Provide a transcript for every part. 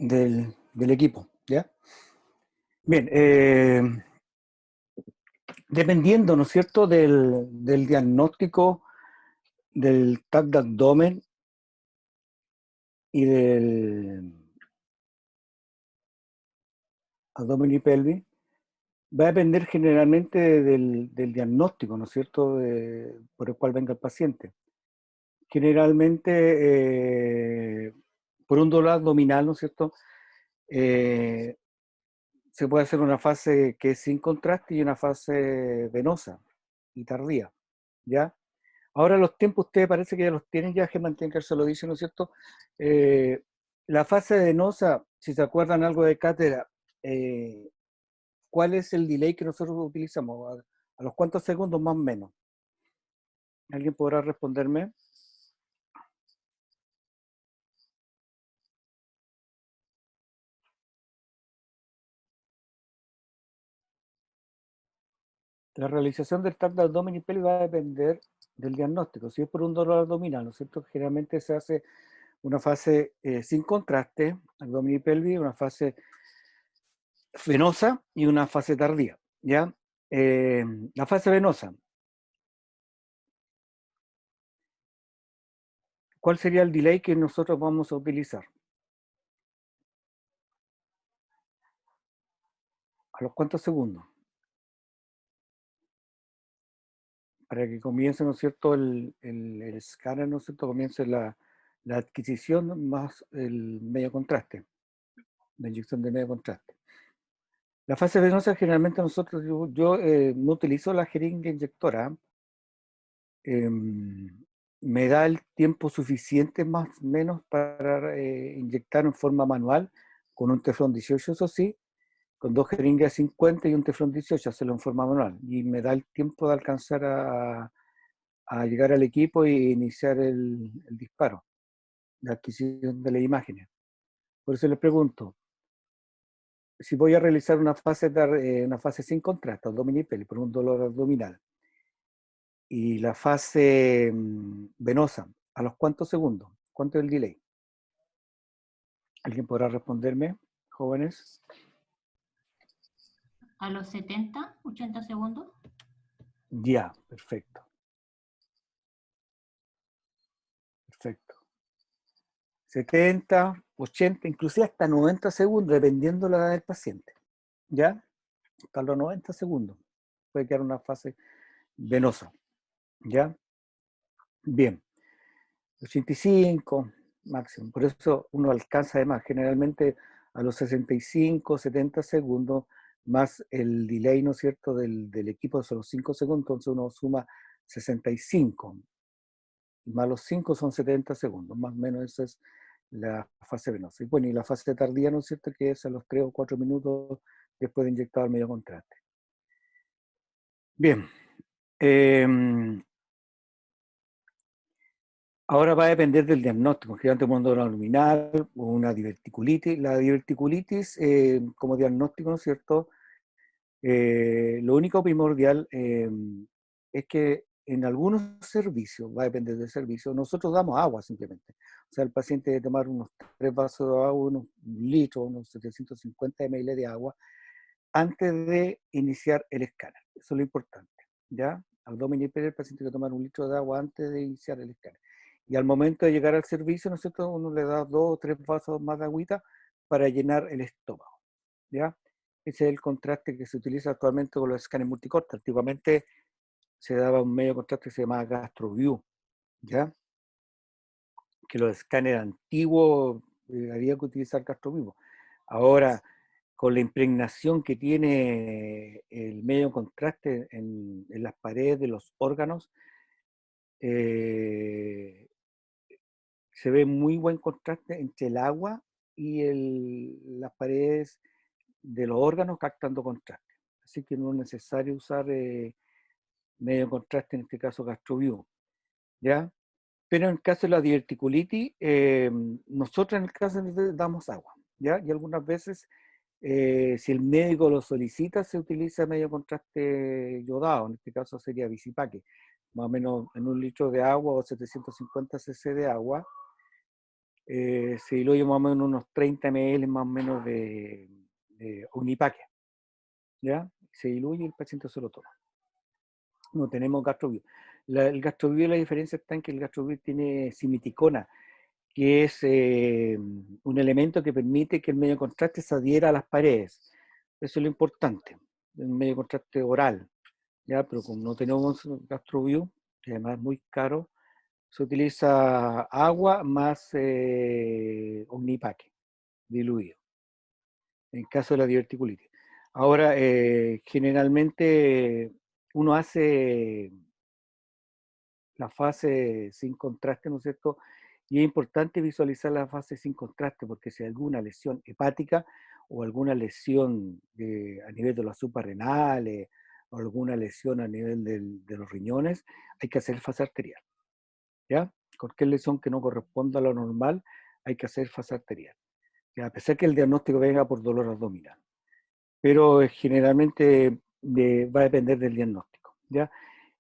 del equipo, ¿ya? Bien, dependiendo, ¿no es cierto?, del diagnóstico del TAC de abdomen y del abdomen y pelvis, va a depender generalmente del diagnóstico, ¿no es cierto?, por el cual venga el paciente. Generalmente, por un dolor abdominal, ¿no es cierto?, se puede hacer una fase que es sin contraste y una fase venosa y tardía, ¿ya? Ahora los tiempos ustedes parece que ya los tienen, ya Germán Tinker se lo dice, ¿no es cierto? Eh, la fase venosa, si se acuerdan algo de cátedra, ¿cuál es el delay que nosotros utilizamos? ¿A los cuántos segundos más o menos? ¿Alguien podrá responderme? La realización del TAC de abdomen y pelvis va a depender del diagnóstico. Si es por un dolor abdominal, ¿no es cierto? Generalmente se hace una fase sin contraste, abdomen y pelvis, una fase venosa y una fase tardía, ¿ya? La fase venosa, ¿cuál sería el delay que nosotros vamos a utilizar? ¿A los cuántos segundos? Para que comience, ¿no es cierto?, el escáner, ¿no es cierto?, comience la adquisición más el medio contraste, la inyección de medio contraste. La fase venosa generalmente nosotros, yo no utilizo la jeringa inyectora, me da el tiempo suficiente más o menos para inyectar en forma manual con un teflón 18, eso sí, con dos jeringas 50 y un teflón 18, hacerlo en forma manual. Y me da el tiempo de alcanzar a llegar al equipo e iniciar el disparo, la adquisición de las imágenes. Por eso les pregunto, si voy a realizar una fase sin contraste, abdomen y pelvis, por un dolor abdominal, y la fase venosa, ¿a los cuántos segundos? ¿Cuánto es el delay? ¿Alguien podrá responderme, jóvenes? A los 70, 80 segundos. Ya, perfecto. Perfecto. 70, 80, inclusive hasta 90 segundos, dependiendo de la edad del paciente. ¿Ya? Hasta los 90 segundos. Puede quedar una fase venosa. ¿Ya? Bien. 85 máximo. Por eso uno alcanza además generalmente a los 65, 70 segundos, más el delay, ¿no es cierto?, del equipo son los 5 segundos, entonces uno suma 65. Más los 5 son 70 segundos, más o menos esa es la fase venosa. Y bueno, y la fase tardía, ¿no es cierto?, que es a los 3 o 4 minutos después de inyectar el medio contraste. Bien. Ahora va a depender del diagnóstico, generalmente un dolor abdominal o una diverticulitis. La diverticulitis, como diagnóstico, ¿no es cierto?, lo único primordial es que en algunos servicios, va a depender del servicio, nosotros damos agua simplemente. O sea, el paciente debe tomar unos 3 vasos de agua, unos litros, unos 750 ml de agua, antes de iniciar el escáner. Eso es lo importante, ¿ya? Abdomen y pelvis, el paciente debe tomar un litro de agua antes de iniciar el escáner. Y al momento de llegar al servicio, ¿no es cierto?, uno le da 2 o 3 vasos más de agüita para llenar el estómago, ¿ya? Ese es el contraste que se utiliza actualmente con los escáneres multicorte. Antiguamente se daba un medio contraste que se llamaba GastroView, ¿ya? Que los escáneres antiguos había que utilizar GastroView. Ahora, con la impregnación que tiene el medio contraste en las paredes de los órganos, se ve muy buen contraste entre el agua y las paredes de los órganos captando contraste. Así que no es necesario usar medio contraste, en este caso GastroView, ¿ya? Pero en el caso de la diverticulitis, nosotros en el caso damos agua, ¿ya? Y algunas veces, si el médico lo solicita, se utiliza medio contraste yodado, en este caso sería Visipaque, más o menos en un litro de agua o 750 cc de agua, se diluye más o menos unos 30 ml más o menos de Omnipaque, ¿ya? Se diluye y el paciente se lo toma. No tenemos GastroBio. El GastroBio, la diferencia está en que el GastroBio tiene simiticona, que es un elemento que permite que el medio de contraste se adhiera a las paredes. Eso es lo importante, el medio de contraste oral, ¿ya? Pero como no tenemos GastroBio, que además es muy caro, se utiliza agua más Omnipaque diluido, en caso de la diverticulitis. Ahora, generalmente uno hace la fase sin contraste, ¿no es cierto? Y es importante visualizar la fase sin contraste, porque si hay alguna lesión hepática o alguna lesión a nivel de los suprarrenales o alguna lesión a nivel de los riñones, hay que hacer fase arterial, ¿ya? Cualquier lesión que no corresponda a lo normal, hay que hacer fase arterial, ¿ya? A pesar que el diagnóstico venga por dolor abdominal. Pero generalmente va a depender del diagnóstico, ¿ya?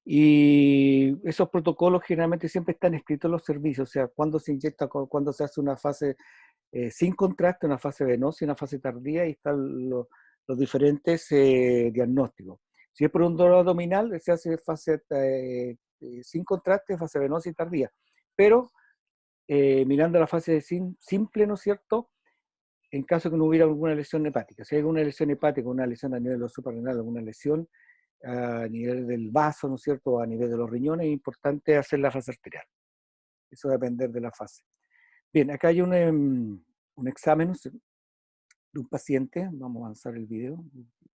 Y esos protocolos generalmente siempre están escritos en los servicios, o sea, cuando se inyecta, cuando se hace una fase sin contraste, una fase venosa y una fase tardía, y están los diferentes diagnósticos. Si es por un dolor abdominal, se hace fase sin contraste, fase venosa y tardía. Pero mirando la fase simple, ¿no es cierto? En caso de que no hubiera alguna lesión hepática. Si hay alguna lesión hepática, una lesión a nivel de los suprarrenales, alguna lesión a nivel del vaso, ¿no es cierto?, o a nivel de los riñones, es importante hacer la fase arterial. Eso va a depender de la fase. Bien, acá hay un examen, ¿no?, de un paciente. Vamos a avanzar el video.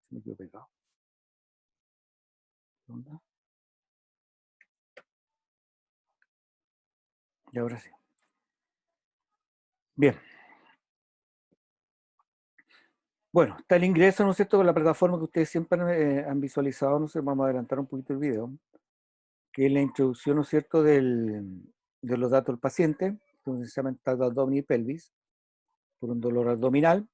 Se me quedó pegado. ¿Dónde? Y ahora sí. Bien. Bueno, está el ingreso, ¿no es cierto?, con la plataforma que ustedes siempre han visualizado. No sé, vamos a adelantar un poquito el video, que es la introducción, ¿no es cierto?, de los datos del paciente, donde se llama tacto abdomen y pelvis, por un dolor abdominal.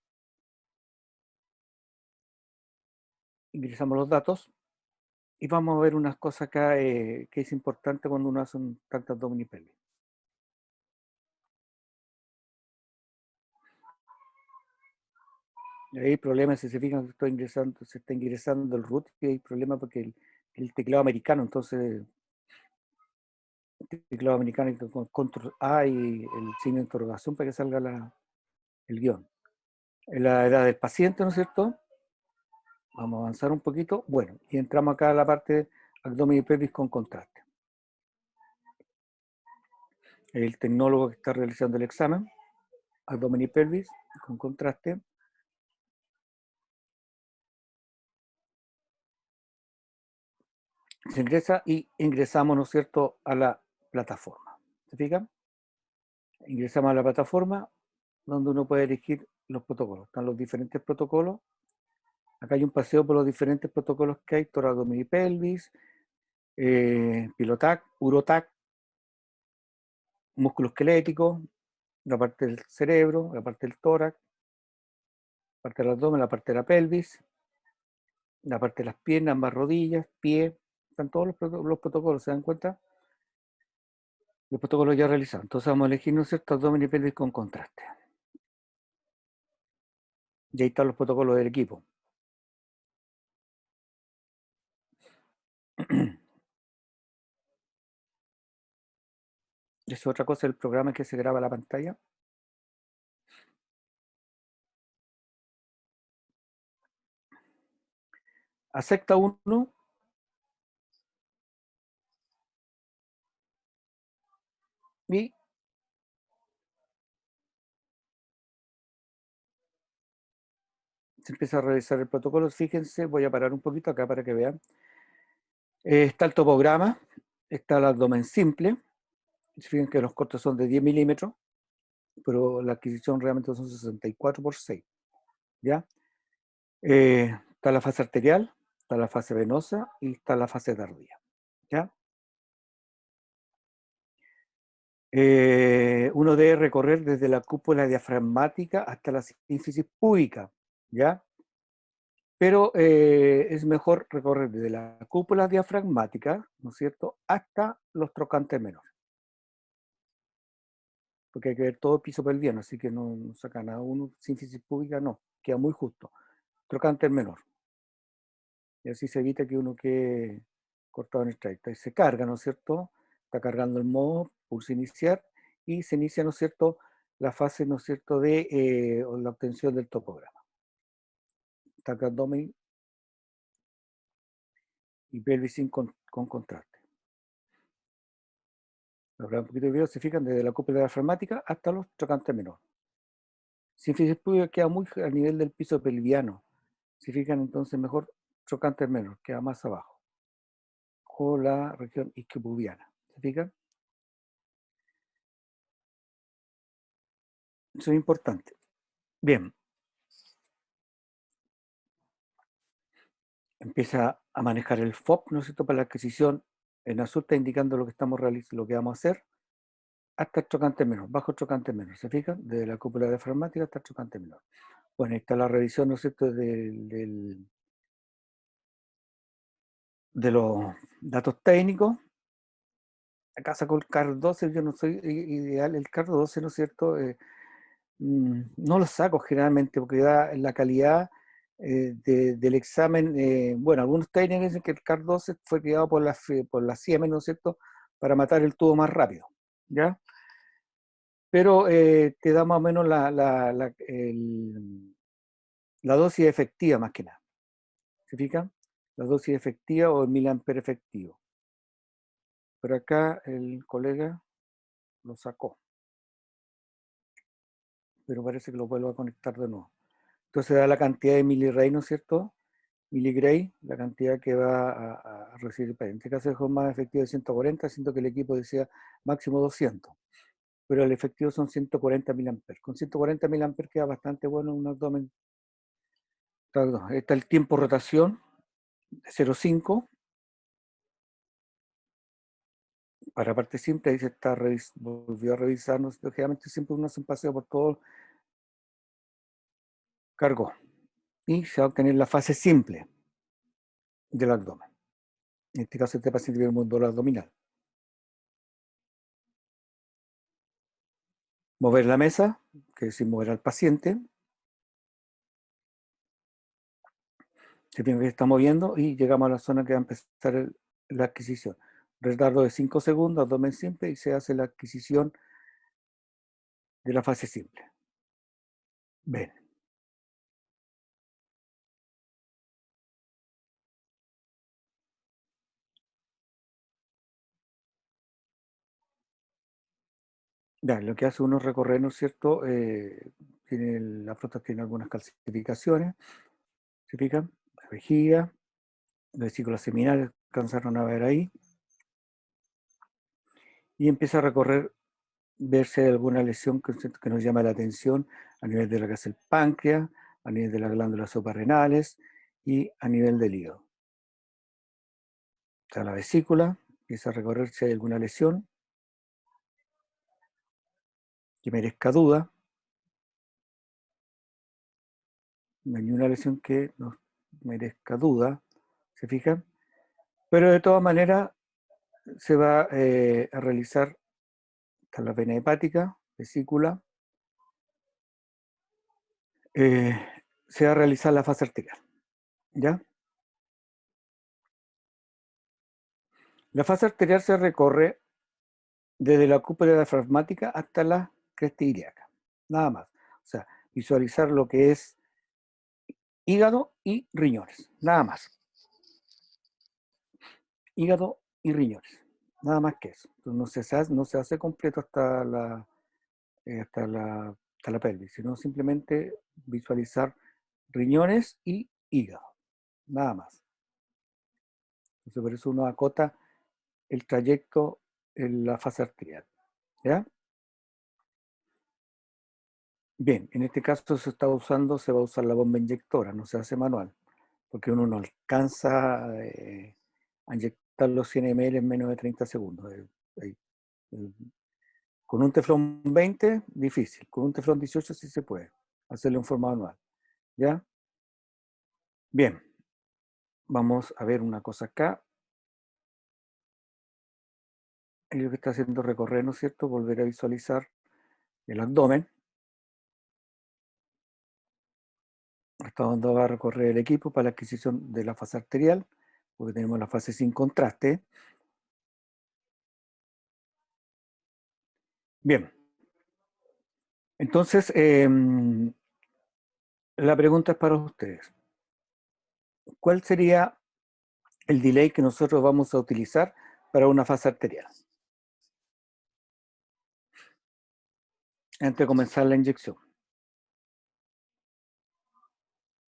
Ingresamos los datos y vamos a ver unas cosas acá que es importante cuando uno hace un tacto abdomen y pelvis. Y hay problemas, si se fijan, que se está ingresando el root, y hay problemas porque el teclado americano, entonces el teclado americano con control A y el signo de interrogación para que salga el guión. En la edad del paciente, ¿no es cierto? Vamos a avanzar un poquito. Bueno, y entramos acá a la parte de abdomen y pelvis con contraste. El tecnólogo que está realizando el examen, abdomen y pelvis con contraste. Se ingresa y ingresamos, ¿no es cierto?, a la plataforma. ¿Se fijan? Ingresamos a la plataforma donde uno puede elegir los protocolos. Están los diferentes protocolos. Acá hay un paseo por los diferentes protocolos que hay: tórax, abdomen y pelvis, pilotac, urotac, músculo esquelético, la parte del cerebro, la parte del tórax, la parte del abdomen, la parte de la pelvis, la parte de las piernas, ambas rodillas, pie. Están todos los protocolos, ¿se dan cuenta? Los protocolos ya realizados. Entonces vamos a elegir, ¿no es cierto?, abdomen y pelvis con contraste. Y ahí están los protocolos del equipo. Es otra cosa el programa que se graba la pantalla. Acepta uno. Y se empieza a revisar el protocolo. Fíjense, voy a parar un poquito acá para que vean. Está el topograma, está el abdomen simple. Fíjense que los cortes son de 10 milímetros, pero la adquisición realmente son 64×6. ¿Ya? Está la fase arterial, está la fase venosa y está la fase tardía. ¿Ya? Uno debe recorrer desde la cúpula diafragmática hasta la sínfisis púbica, ¿ya? Pero es mejor recorrer desde la cúpula diafragmática, ¿no es cierto?, hasta los trocantes menores. porque hay que ver todo el piso pelviano, así que no saca nada uno, sínfisis púbica no, queda muy justo. Trocánter menor. Y así se evita que uno quede cortado en el trayecto. Y se carga, ¿no es cierto? Está cargando el modo, pulsa iniciar, y se inicia, ¿no es cierto?, la fase, ¿no es cierto?, de la obtención del topograma. Taca abdomen y pelvis con contraste. Habrá un poquito de video, se fijan, desde la cúpula diafragmática hasta los trocantes menores. Sínfisis púbica queda muy a nivel del piso pelviano. Se fijan entonces mejor trocánter menor, queda más abajo. O la región isquiopubiana. ¿Se fijan? Eso es importante. Bien. Empieza a manejar el FOB, ¿no es cierto?, para la adquisición. En azul está indicando lo que estamos realizando, lo que vamos a hacer, hasta el trocante menor, bajo trocante menor. ¿Se fijan? Desde la cúpula diafragmática hasta el trocante menor. Bueno, ahí está la revisión, ¿no es cierto?, de los datos técnicos. Acá sacó el CAR 12, yo no soy ideal, el CAR 12, ¿no es cierto? No lo saco generalmente porque da la calidad del examen. Bueno, algunos técnicos dicen que el CAR 12 fue creado por la Siemens, ¿no es cierto?, para matar el tubo más rápido, ¿ya? Pero te da más o menos la dosis efectiva más que nada. ¿Se fijan? La dosis efectiva o el miliamper efectivo. Pero acá el colega lo sacó, pero parece que lo vuelvo a conectar de nuevo. Entonces da la cantidad de milirrey, ¿no es cierto? Milligray, la cantidad que va a recibir el país. En este caso dejó más efectivo de 140, siento que el equipo decía máximo 200, pero el efectivo son 140 mA. Con 140 mA queda bastante bueno en un abdomen. Está el tiempo rotación de 0,5. Para parte simple, ahí se está volvió a revisarnos. Lógicamente siempre uno hace un paseo por todo, cargó. Y se va a obtener la fase simple del abdomen. En este caso este paciente tiene un dolor abdominal. Mover la mesa, que es decir, mover al paciente. Se tiene que estar moviendo y llegamos a la zona que va a empezar la adquisición. Retardo de 5 segundos, abdomen simple, y se hace la adquisición de la fase simple. Ven. Ya, lo que hace uno es recorrer, ¿no es cierto? La próstata tiene algunas calcificaciones, ¿se fijan? La vejiga, la vesícula seminal, alcanzaron a ver ahí. Y empieza a recorrer, ver si hay alguna lesión que nos llama la atención a nivel de lo que es el páncreas, a nivel de las glándulas suprarrenales y a nivel del hígado. Está la vesícula, empieza a recorrer si hay alguna lesión que merezca duda. No hay ninguna lesión que nos merezca duda, ¿se fijan? Pero de todas maneras se va a realizar, está la vena hepática, vesícula, se va a realizar la fase arterial, ¿ya? La fase arterial se recorre desde la cúpula diafragmática hasta la cresta ilíaca, nada más. O sea, visualizar lo que es hígado y riñones, nada más. Hígado y riñones, nada más que eso. Entonces no se hace completo hasta la pelvis, sino simplemente visualizar riñones y hígado, nada más. Entonces por eso uno acota el trayecto en la fase arterial, ¿ya? Bien, en este caso se va a usar la bomba inyectora, no se hace manual, porque uno no alcanza a inyectar los 100 ml en menos de 30 segundos. Con un teflón 20, difícil. Con un teflón 18 sí se puede hacerlo en forma manual, ¿ya? Bien, vamos a ver una cosa acá. Lo que está haciendo recorrer, ¿no es cierto? Volver a visualizar el abdomen, hasta donde va a recorrer el equipo para la adquisición de la fase arterial, porque tenemos la fase sin contraste. Bien, entonces la pregunta es para ustedes. ¿Cuál sería el delay que nosotros vamos a utilizar para una fase arterial antes de comenzar la inyección?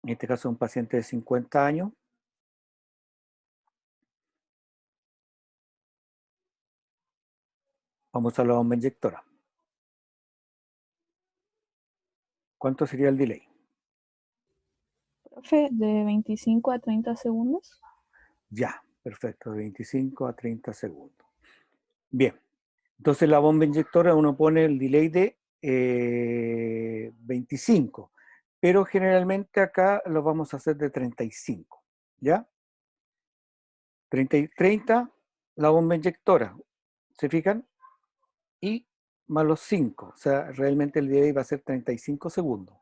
En este caso un paciente de 50 años. Vamos a la bomba inyectora. ¿Cuánto sería el delay? Profe, de 25 a 30 segundos. Ya, perfecto, de 25 a 30 segundos. Bien, entonces la bomba inyectora uno pone el delay de 25, pero generalmente acá lo vamos a hacer de 35, ¿ya? 30, la bomba inyectora, ¿se fijan? Y más los 5, o sea, realmente el delay va a ser 35 segundos,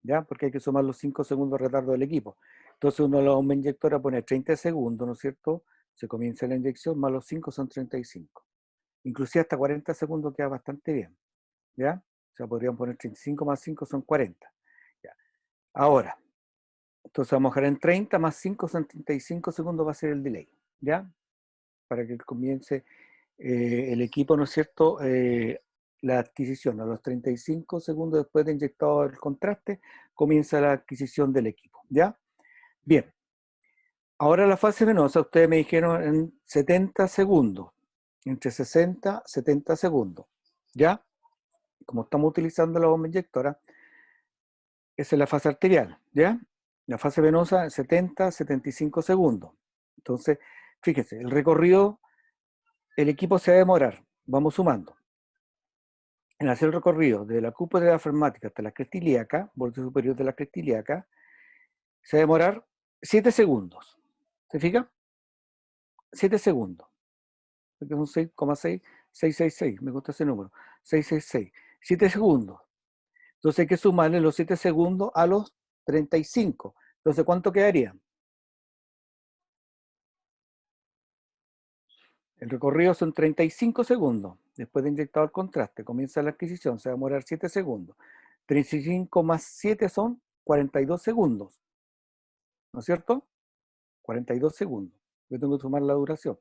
¿ya? Porque hay que sumar los 5 segundos de retardo del equipo. Entonces uno la bomba inyectora pone 30 segundos, ¿no es cierto? Se comienza la inyección, más los 5 son 35. Inclusive hasta 40 segundos queda bastante bien, ¿ya? O sea, podrían poner 35 más 5 son 40. ¿Ya? Ahora, entonces vamos a dejar en 30 más 5 son 35 segundos va a ser el delay, ¿ya? Para que comience el equipo, ¿no es cierto? La adquisición. A los 35 segundos después de inyectado el contraste, comienza la adquisición del equipo, ¿ya? Bien. Ahora la fase venosa, ustedes me dijeron en 70 segundos, entre 60 y 70 segundos, ¿ya? Como estamos utilizando la bomba inyectora, esa es la fase arterial, ¿ya? La fase venosa, 70 a 75 segundos. Entonces, fíjense, el recorrido, el equipo se va a demorar, vamos sumando. En hacer el recorrido de la cúpula diafragmática hasta la cresta ilíaca, borde superior de la cresta ilíaca, se va a demorar 7 segundos. ¿Se fija? 7 segundos. Porque son 6,666, me gusta ese número. 666. 7 segundos. Entonces hay que sumarle los 7 segundos a los 35. Entonces, ¿cuánto quedaría? El recorrido son 35 segundos. Después de inyectado el contraste, comienza la adquisición, se va a demorar 7 segundos. 35 más 7 son 42 segundos. ¿No es cierto? 42 segundos. Yo tengo que sumar la duración.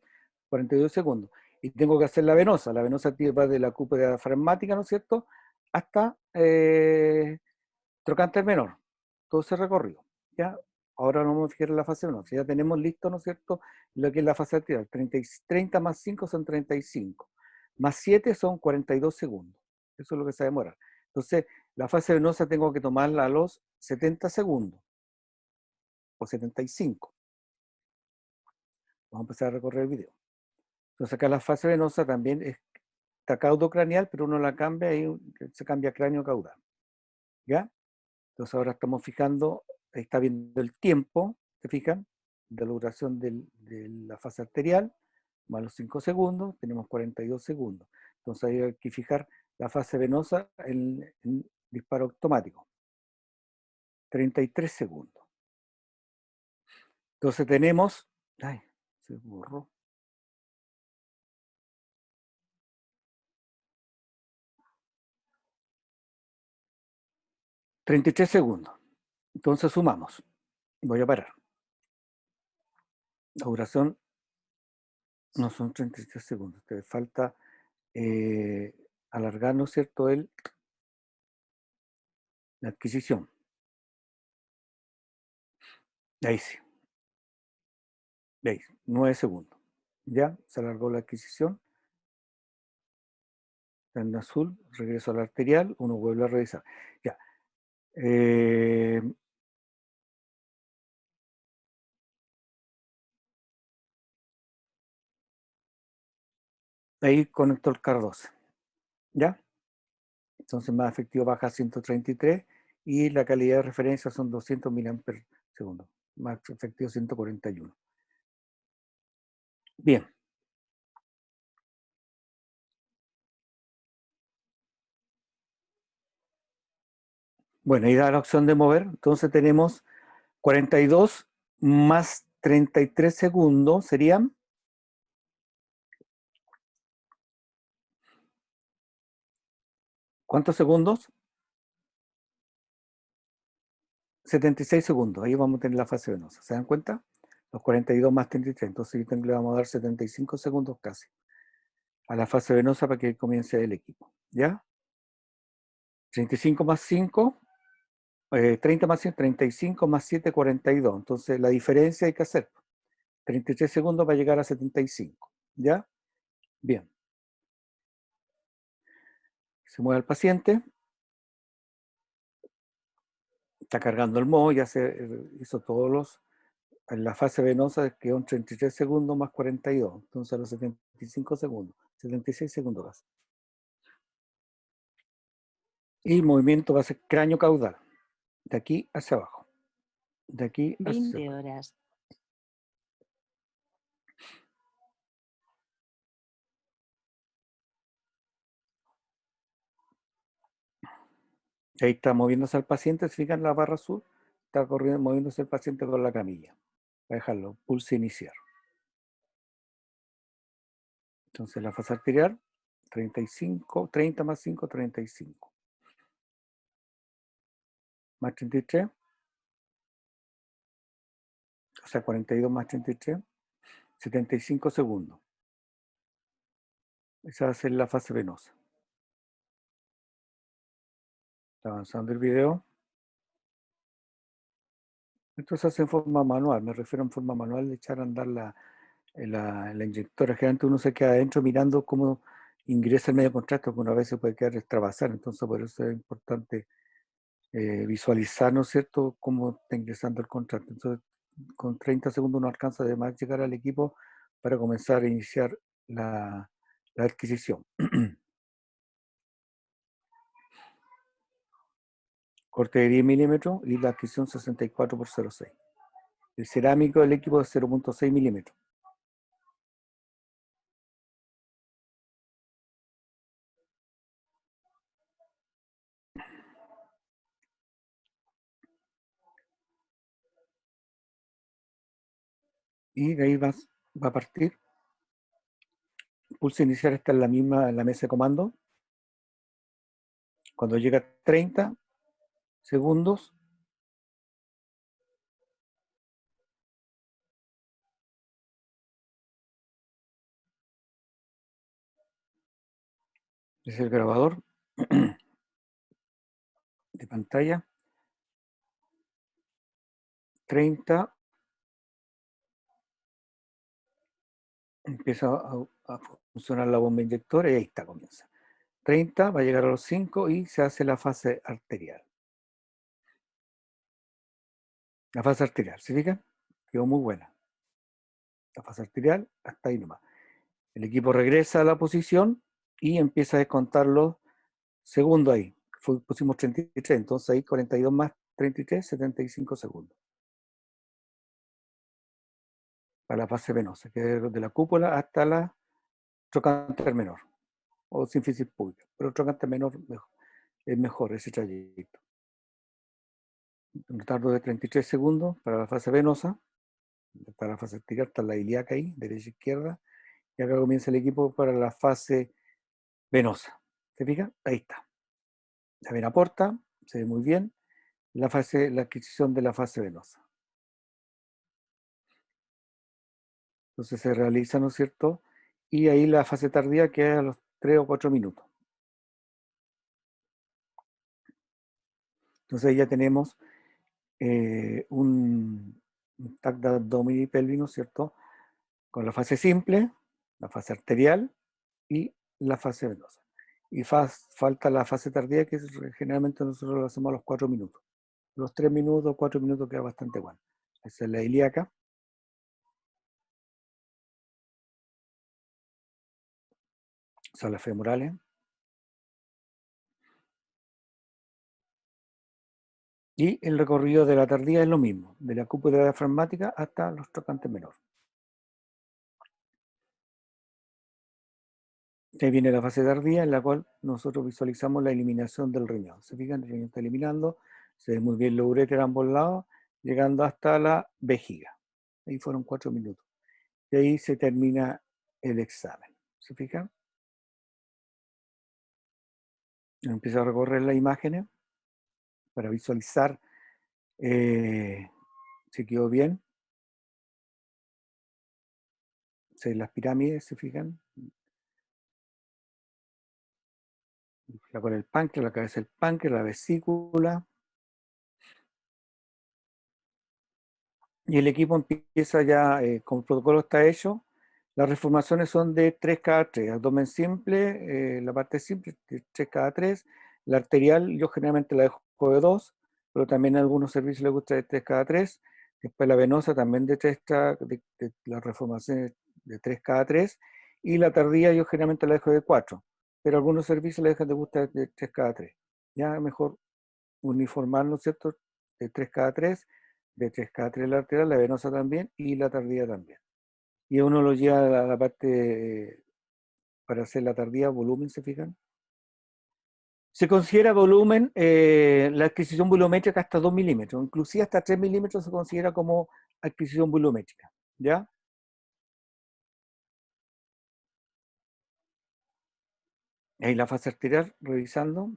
42 segundos. Y tengo que hacer la venosa. La venosa va de la cúpula diafragmática, ¿no es cierto? Hasta trocánter menor. Todo ese recorrido. ¿Ya? Ahora nos vamos a fijar en la fase venosa. Ya tenemos listo, ¿no es cierto? Lo que es la fase arterial. 30 más 5 son 35. Más 7 son 42 segundos. Eso es lo que se va a demorar. Entonces, la fase venosa tengo que tomarla a los 70 segundos. O 75. Vamos a empezar a recorrer el video. Entonces acá la fase venosa también está caudocraneal, pero uno la cambia y se cambia cráneo caudal. ¿Ya? Entonces ahora estamos fijando, está viendo el tiempo, ¿se fijan? De la duración de la fase arterial, más los 5 segundos, tenemos 42 segundos. Entonces ahí hay que fijar la fase venosa en disparo automático. 33 segundos. Entonces tenemos, ay, se borró. 33 segundos. Entonces sumamos. Voy a parar. La duración no son 33 segundos. Te falta alargar, ¿no es cierto?, la adquisición. Ahí sí. Veis, 9 segundos. Ya, se alargó la adquisición. En azul, regreso a la arterial, uno vuelve a revisar. Ya. Ahí conecto el CAR12. ¿Ya? Entonces más efectivo baja a 133 y la calidad de referencia son 200 miliamperes segundo. Más efectivo 141. Bien. Bueno, ahí da la opción de mover. Entonces tenemos 42 más 33 segundos serían ¿cuántos segundos? 76 segundos. Ahí vamos a tener la fase venosa. ¿Se dan cuenta? Los 42 más 33. Entonces le vamos a dar 75 segundos casi a la fase venosa para que comience el equipo. ¿Ya? 35 más 5, 30 más 100, 35 más 7, 42. Entonces la diferencia hay que hacer 33 segundos para llegar a 75. ¿Ya? Bien. Se mueve el paciente. Está cargando el modo, ya se hizo todos los. En la fase venosa quedó en 33 segundos más 42. Entonces a los 75 segundos. 76 segundos más. Y el movimiento va a ser cráneo caudal. De aquí hacia abajo. De aquí hacia 20 abajo. horas. Ahí está moviéndose el paciente, se fijan la barra azul, está corriendo, moviéndose el paciente con la camilla. Voy a dejarlo, pulse iniciar. Entonces la fase arterial, 35, 30 más 5, 35. Más 33, o sea 42 más 33, 75 segundos. Esa va a ser la fase venosa. Está avanzando el video. Esto se hace en forma manual, me refiero en forma manual de echar a andar la inyectora. Generalmente uno se queda adentro mirando cómo ingresa el medio contraste, que una vez se puede quedar extravasar, entonces por eso es importante visualizar, ¿no es cierto?, cómo está ingresando el contraste. Entonces, con 30 segundos uno alcanza además llegar al equipo para comenzar a iniciar la adquisición. Corte de 10 milímetros y la adquisición 64 por 0,6. El cerámico del equipo es 0,6 milímetros. Y de ahí va a partir. Pulse iniciar está en la mesa de comando. Cuando llega a 30 segundos, es el grabador de pantalla. 30, empieza a funcionar la bomba inyectora y ahí está, comienza. 30, va a llegar a los 5 y se hace la fase arterial. La fase arterial, ¿se fijan? Quedó muy buena. La fase arterial, hasta ahí nomás. El equipo regresa a la posición y empieza a descontar los segundos ahí. Pusimos 33, entonces ahí 42 más 33, 75 segundos. Para la fase venosa, que es de la cúpula hasta la trocánter menor, o sínfisis pública. Pero trocánter menor es mejor ese trayecto. Un retardo de 33 segundos para la fase venosa. Para la fase arterial está la ilíaca ahí, derecha e izquierda. Y acá comienza el equipo para la fase venosa. ¿Se fija? Ahí está. La vena porta, se ve muy bien. La adquisición de la fase venosa. Entonces se realiza, ¿no es cierto? Y ahí la fase tardía queda a los 3 o 4 minutos. Entonces ahí ya tenemos un TAC de abdomen y pelvis, ¿no es cierto? Con la fase simple, la fase arterial y la fase venosa. Y falta la fase tardía, que generalmente nosotros lo hacemos a los 4 minutos. Los 3 minutos, 4 minutos queda bastante bueno. Esa es la ilíaca. Son las femorales. Y el recorrido de la tardía es lo mismo, de la cúpula diafragmática hasta los trocantes menores. Ahí viene la fase tardía en la cual nosotros visualizamos la eliminación del riñón. Se fijan, el riñón está eliminando, Se ve muy bien los uréteres a ambos lados, llegando hasta la vejiga. Ahí fueron 4 minutos. Y ahí se termina el examen. ¿Se fijan? Empiezo a recorrer las imágenes para visualizar si quedó bien. Las pirámides, ¿se fijan? Con el páncreas, la cabeza del páncreas, la vesícula. Y el equipo empieza ya, como el protocolo está hecho, las reformaciones son de 3 cada 3. Abdomen simple, la parte simple, 3 cada 3. La arterial yo generalmente la dejo de 2, pero también a algunos servicios les gusta de 3 cada 3. Después la venosa también de 3 de las reformaciones de 3 cada 3. Y la tardía yo generalmente la dejo de 4, pero algunos servicios le dejan de gustar de 3 cada 3. Ya mejor uniformar, ¿no es cierto?, de 3 cada 3, de 3 cada 3 la arterial, la venosa también y la tardía también. Y uno lo lleva a la parte para hacer la tardía, volumen, ¿se fijan? Se considera volumen, la adquisición volumétrica hasta 2 milímetros, inclusive hasta 3 milímetros se considera como adquisición volumétrica, ¿ya? Ahí la fase arterial, revisando,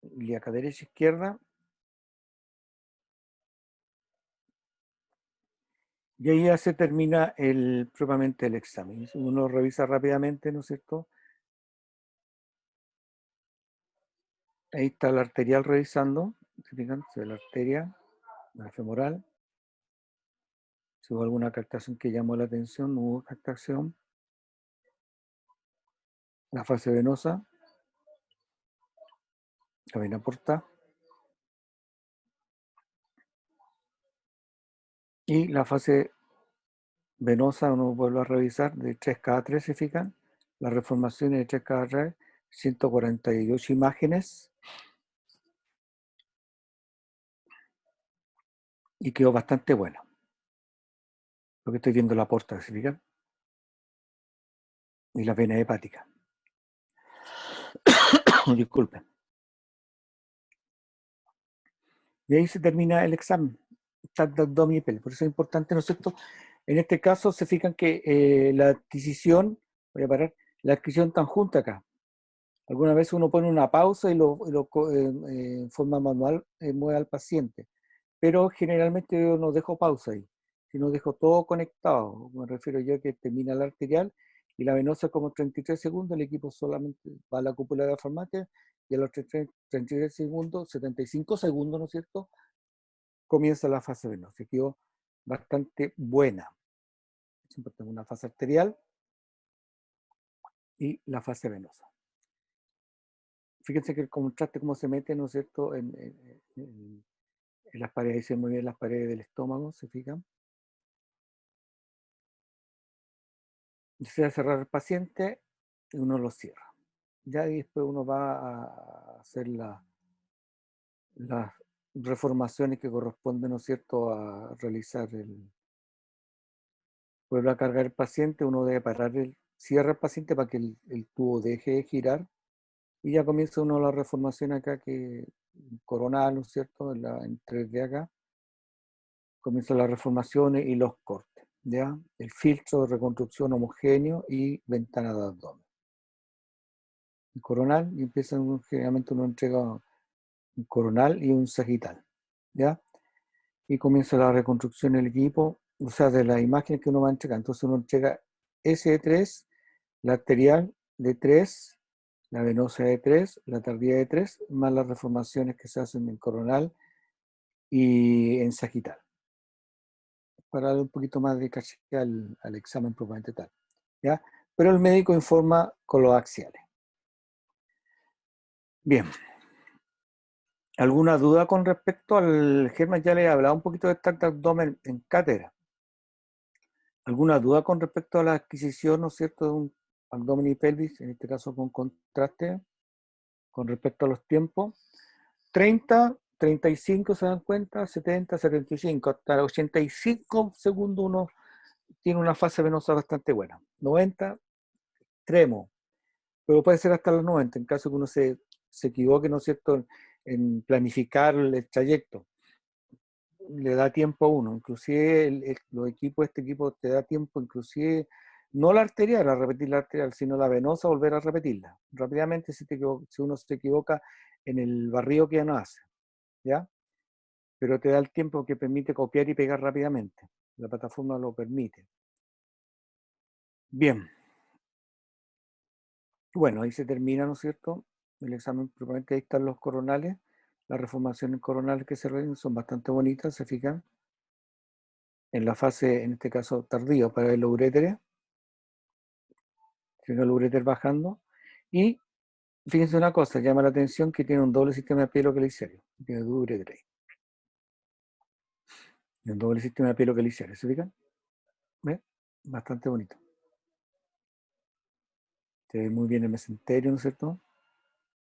ilíaca derecha, izquierda. Y ahí ya se termina propiamente el examen. Uno revisa rápidamente, ¿no es cierto? Ahí está la arterial revisando, ¿se fijan? Se ve la arteria, la femoral. Si hubo alguna captación que llamó la atención, no hubo captación. La fase venosa, la vena porta. Y la fase venosa, uno vuelve a revisar, de 3 cada 3, ¿se fijan? Las reformaciones de 3 cada 3, 148 imágenes. Y quedó bastante buena. Lo que estoy viendo la porta, ¿se fijan? Y la vena hepática. Disculpen. Y ahí se termina el examen. TAC de abdomen y pelvis. Por eso es importante, ¿no es cierto? En este caso se fijan que la adquisición, voy a parar, la adquisición tan junta acá. Alguna vez uno pone una pausa y en forma manual mueve al paciente. Pero generalmente yo no dejo pausa ahí, sino dejo todo conectado. Me refiero yo a que termina la arterial y la venosa como 33 segundos, el equipo solamente va a la cúpula de la farmacia y a los 33 segundos, 75 segundos, ¿no es cierto?, comienza la fase venosa. Quedó bastante buena. Siempre tengo una fase arterial y la fase venosa. Fíjense que el contraste cómo se mete, ¿no es cierto?, en las paredes, se muy bien las paredes del estómago, ¿se fijan? Desea cerrar el paciente y uno lo cierra. Ya después uno va a hacer las reformaciones que corresponden, ¿no es cierto?, a realizar vuelve a cargar el paciente, uno debe parar cierra el paciente para que el tubo deje de girar y ya comienza uno la reformación acá que coronal, ¿no es cierto?, en 3D acá, comienzan las reformaciones y los cortes, ¿ya? El filtro de reconstrucción homogéneo y ventana de abdomen. El coronal, y empiezan, generalmente uno entrega un coronal y un sagital, ¿ya? Y comienza la reconstrucción del equipo, o sea, de la imagen que uno va a entregar. Entonces uno entrega S de 3, la arterial de 3, la venosa de 3, la tardía de 3, más las reformaciones que se hacen en coronal y en sagital, para darle un poquito más de caché al examen propiamente tal, ¿ya? Pero el médico informa con los axiales. Bien. ¿Alguna duda con respecto al Germán? Ya le he hablado un poquito de TAC de abdomen en cátedra. ¿Alguna duda con respecto a la adquisición, ¿no es cierto?, de un abdomen y pelvis, en este caso con contraste, con respecto a los tiempos? 30, 35 se dan cuenta, 70, 75, hasta 85 segundos uno tiene una fase venosa bastante buena. 90, extremo, pero puede ser hasta los 90, en caso que uno se equivoque, ¿no es cierto?, en planificar el trayecto. Le da tiempo a uno, inclusive los equipos, este equipo te da tiempo, inclusive no la arterial, a repetir la arterial, sino la venosa, volver a repetirla. Rápidamente si uno se equivoca en el barrido que uno hace, ¿ya? Pero te da el tiempo que permite copiar y pegar rápidamente. La plataforma lo permite. Bien. Bueno, ahí se termina, ¿no es cierto? El examen, probablemente ahí están los coronales. Las reformaciones coronales que se realizan son bastante bonitas, se fijan. En la fase, en este caso, tardío para el uréter. Tiene el uréter bajando. Y fíjense una cosa, llama la atención que tiene un doble sistema de pelo caliciario. Tiene dos uréteres. Y un doble sistema de pelo caliciario, ¿se fijan? ¿Ven? Bastante bonito. Se ve muy bien el mesenterio, ¿no es cierto?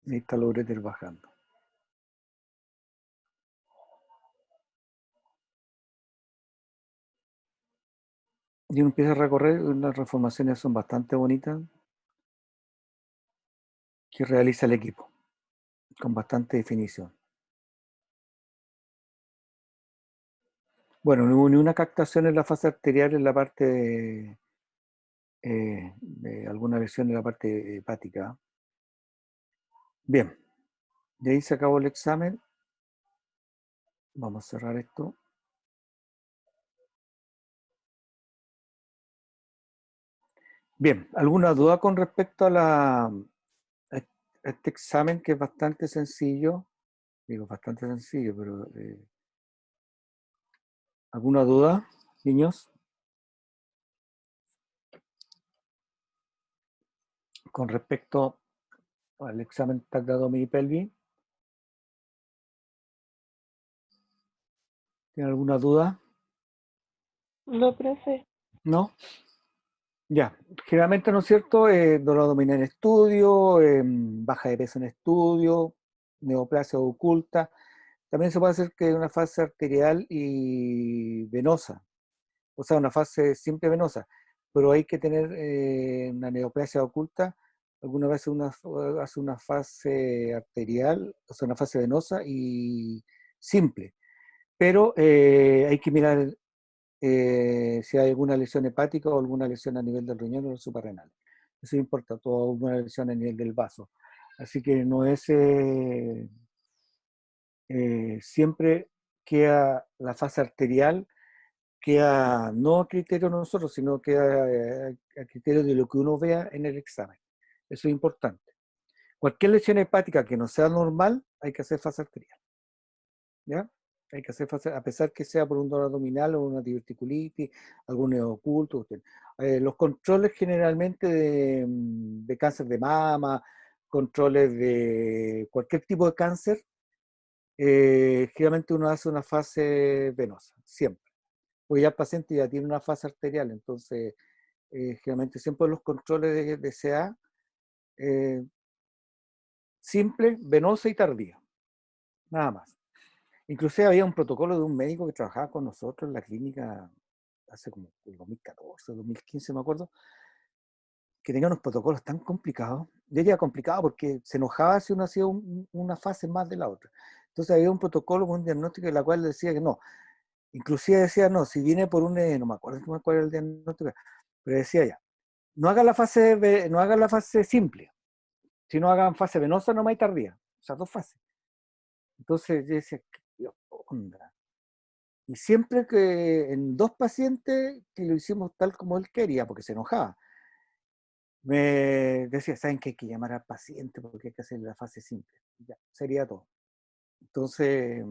Ahí está el uréter bajando. Y uno empieza a recorrer, las reformaciones son bastante bonitas que realiza el equipo, con bastante definición. Bueno, no hubo ni una captación en la fase arterial en la parte de alguna lesión en la parte hepática. Bien, de ahí se acabó el examen. Vamos a cerrar esto. Bien, ¿alguna duda con respecto a este examen que es bastante sencillo? Digo, bastante sencillo, pero ¿alguna duda, niños? Con respecto al examen TAC de abdomen y pelvis. ¿Tienen alguna duda? No, profe. ¿No? Ya, generalmente, ¿no es cierto? Dolor abdominal en estudio, baja de peso en estudio, neoplasia oculta. También se puede hacer que una fase arterial y venosa, o sea, una fase simple venosa, pero hay que tener una neoplasia oculta. Algunas veces hace una fase arterial, o sea, una fase venosa y simple. Pero hay que mirar si hay alguna lesión hepática o alguna lesión a nivel del riñón o del suprarrenal. Eso importa, toda una lesión a nivel del vaso. Así que no es siempre queda la fase arterial, queda no a criterio de nosotros, sino queda a criterio de lo que uno vea en el examen. Eso es importante. Cualquier lesión hepática que no sea normal, hay que hacer fase arterial. ¿Ya? Hay que hacer fase, a pesar que sea por un dolor abdominal o una diverticulitis, algún oculto. Los controles generalmente de cáncer de mama, controles de cualquier tipo de cáncer, generalmente uno hace una fase venosa, siempre. Porque ya el paciente ya tiene una fase arterial, entonces generalmente siempre los controles de CA, simple, venosa y tardía, nada más. Inclusive había un protocolo de un médico que trabajaba con nosotros en la clínica hace como el 2014, 2015, me acuerdo, que tenía unos protocolos tan complicados. Y era complicado porque se enojaba si uno hacía una fase más de la otra. Entonces había un protocolo con un diagnóstico en la cual decía que no. Inclusive decía, no, si viene por un, no me acuerdo cuál era el diagnóstico, pero decía ya, no haga la fase simple, sino hagan fase venosa nomás y tardía. O sea, dos fases. Entonces yo decía, ¿qué onda? Y siempre que en dos pacientes que lo hicimos tal como él quería, porque se enojaba, me decía, ¿saben qué? Hay que llamar al paciente porque hay que hacer la fase simple. Ya, sería todo. Entonces,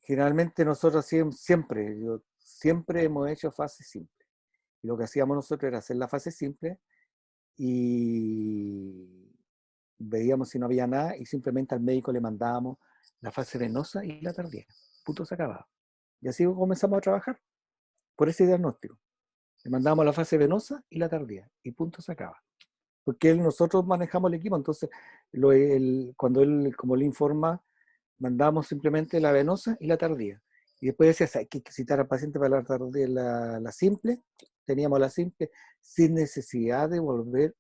generalmente nosotros siempre hemos hecho fase simple. Y lo que hacíamos nosotros era hacer la fase simple y veíamos si no había nada y simplemente al médico le mandábamos la fase venosa y la tardía. Punto, se acababa. Y así comenzamos a trabajar por ese diagnóstico. Le mandamos la fase venosa y la tardía. Y punto, se acaba. Porque nosotros manejamos el equipo, entonces cuando él, como le informa, mandamos simplemente la venosa y la tardía. Y después decía, hay que citar al paciente para la tardía, la simple. Teníamos la simple sin necesidad de volver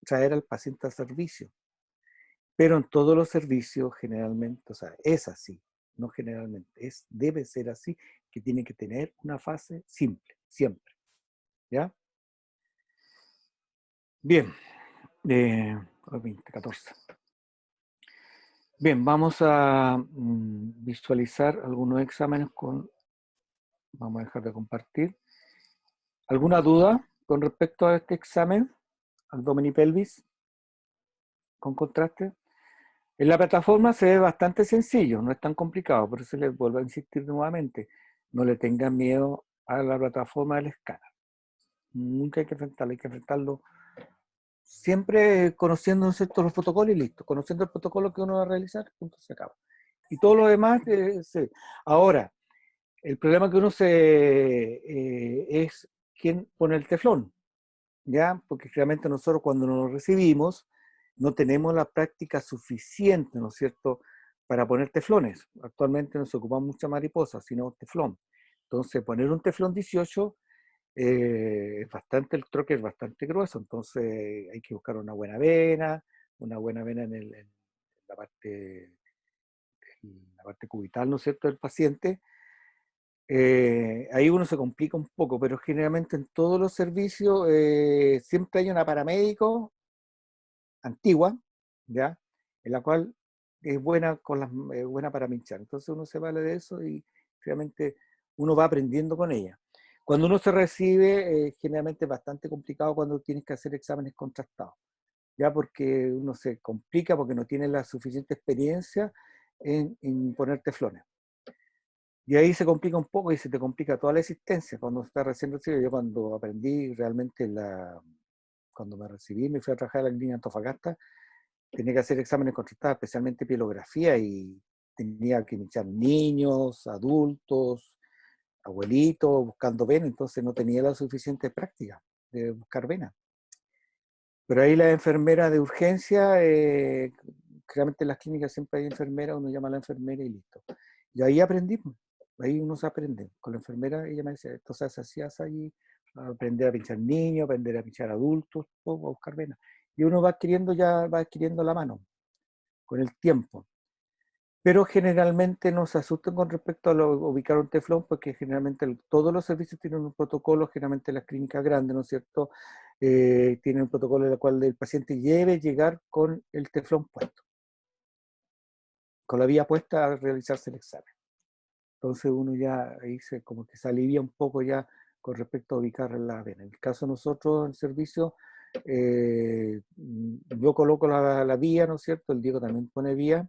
a traer al paciente al servicio. pero en todos los servicios generalmente, o sea, es así, no generalmente, debe ser así, que tiene que tener una fase simple, siempre, ¿ya? Bien, 14. Bien, vamos a visualizar algunos exámenes vamos a dejar de compartir. ¿Alguna duda con respecto a este examen? Abdomen y pelvis, con contraste. En la plataforma se ve bastante sencillo, no es tan complicado, por eso les vuelvo a insistir nuevamente. No le tengan miedo a la plataforma del escáner. Nunca hay que enfrentarlo siempre conociendo, ¿no es cierto?, los protocolos y listo. Conociendo el protocolo que uno va a realizar, punto, se acaba. Y todo lo demás, sí. Ahora, el problema que uno es quién pone el teflón, ¿ya? Porque realmente nosotros cuando nos lo recibimos, no tenemos la práctica suficiente, ¿no es cierto?, para poner teflones. Actualmente no se ocupan muchas mariposas, sino teflón. Entonces, poner un teflón 18 el troque es bastante grueso, entonces hay que buscar una buena vena en la parte cubital, ¿no es cierto?, del paciente. Ahí uno se complica un poco, pero generalmente en todos los servicios siempre hay una paramédico antigua, ¿ya? En la cual es buena, buena para pinchar. Entonces uno se vale de eso y realmente uno va aprendiendo con ella. Cuando uno se recibe, generalmente es bastante complicado cuando tienes que hacer exámenes contrastados, ya porque uno se complica porque no tiene la suficiente experiencia en poner teflones. Y ahí se complica un poco y se te complica toda la existencia cuando estás recién recibido. Yo cuando aprendí realmente cuando me recibí, me fui a trabajar a la clínica Antofagasta, tenía que hacer exámenes contrastados, especialmente pielografía, y tenía que echar niños, adultos, abuelitos, buscando venas, entonces no tenía la suficiente práctica de buscar venas. Pero ahí la enfermera de urgencia, generalmente en las clínicas siempre hay enfermera, uno llama a la enfermera y listo. Y ahí aprendimos, ahí uno se aprende. Con la enfermera ella me decía, esto se hace así, allí, aprender a pinchar niños, aprender a pinchar adultos, a buscar venas. Y uno va adquiriendo la mano con el tiempo. Pero generalmente no se asusten con respecto a ubicar un teflón, porque generalmente todos los servicios tienen un protocolo, generalmente las clínicas grandes, ¿no es cierto? Tienen un protocolo en el cual el paciente llegar con el teflón puesto, con la vía puesta a realizarse el examen. Entonces uno ya ahí como que se alivia un poco ya con respecto a ubicar la vena. En el caso de nosotros, en el servicio, yo coloco la vía, ¿no es cierto? El Diego también pone vía.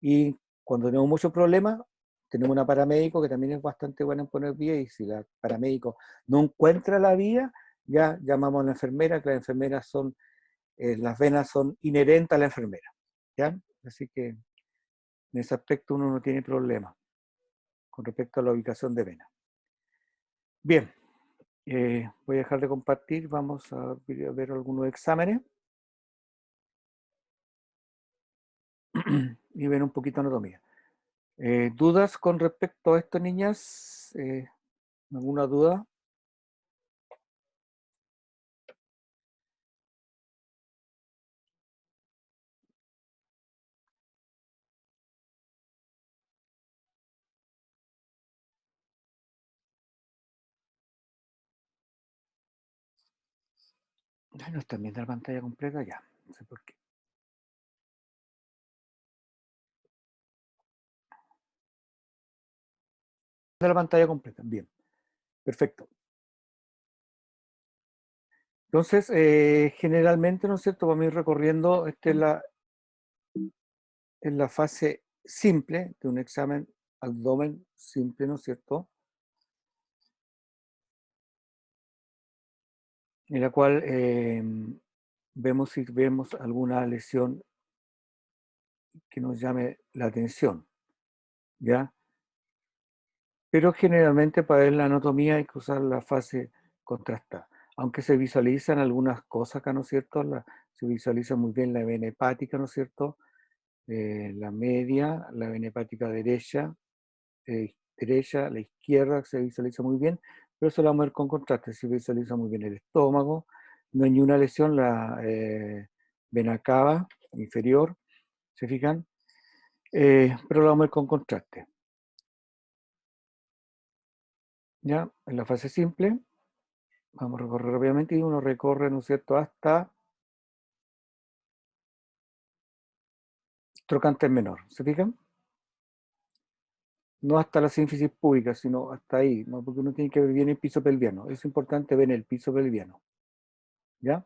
Y cuando tenemos muchos problemas, tenemos una paramédico que también es bastante buena en poner vía, y si la paramédico no encuentra la vía, ya llamamos a la enfermera, que las enfermeras las venas son inherentes a la enfermera, ¿ya? Así que en ese aspecto uno no tiene problema con respecto a la ubicación de venas. Bien, voy a dejar de compartir, vamos a ver algunos exámenes y ver un poquito de anatomía. ¿Dudas con respecto a esto, niñas? ¿Alguna duda? Ay, no está viendo la pantalla completa ya. No sé por qué. De la pantalla completa. Bien. Perfecto. Entonces, generalmente, ¿no es cierto? Vamos a ir recorriendo, en la fase simple de un examen abdomen simple, ¿no es cierto? En la cual vemos si vemos alguna lesión que nos llame la atención, ¿ya? Pero generalmente para ver la anatomía hay que usar la fase contrastada. Aunque se visualizan algunas cosas acá, ¿no es cierto? Se visualiza muy bien la vena hepática, ¿no es cierto? La media, la vena hepática derecha, la izquierda se visualiza muy bien, pero eso lo vamos a ver con contraste. Se visualiza muy bien el estómago, no hay ni una lesión, la vena cava inferior, ¿Se fijan? Pero lo vamos a ver con contraste. ¿Ya? En la fase simple, vamos a recorrer rápidamente y uno recorre, ¿no es cierto?, hasta trocante menor. ¿Se fijan? No hasta la sínfisis pública, sino hasta ahí, ¿no? Porque uno tiene que ver bien el piso pelviano. Es importante ver el piso pelviano. ¿Ya?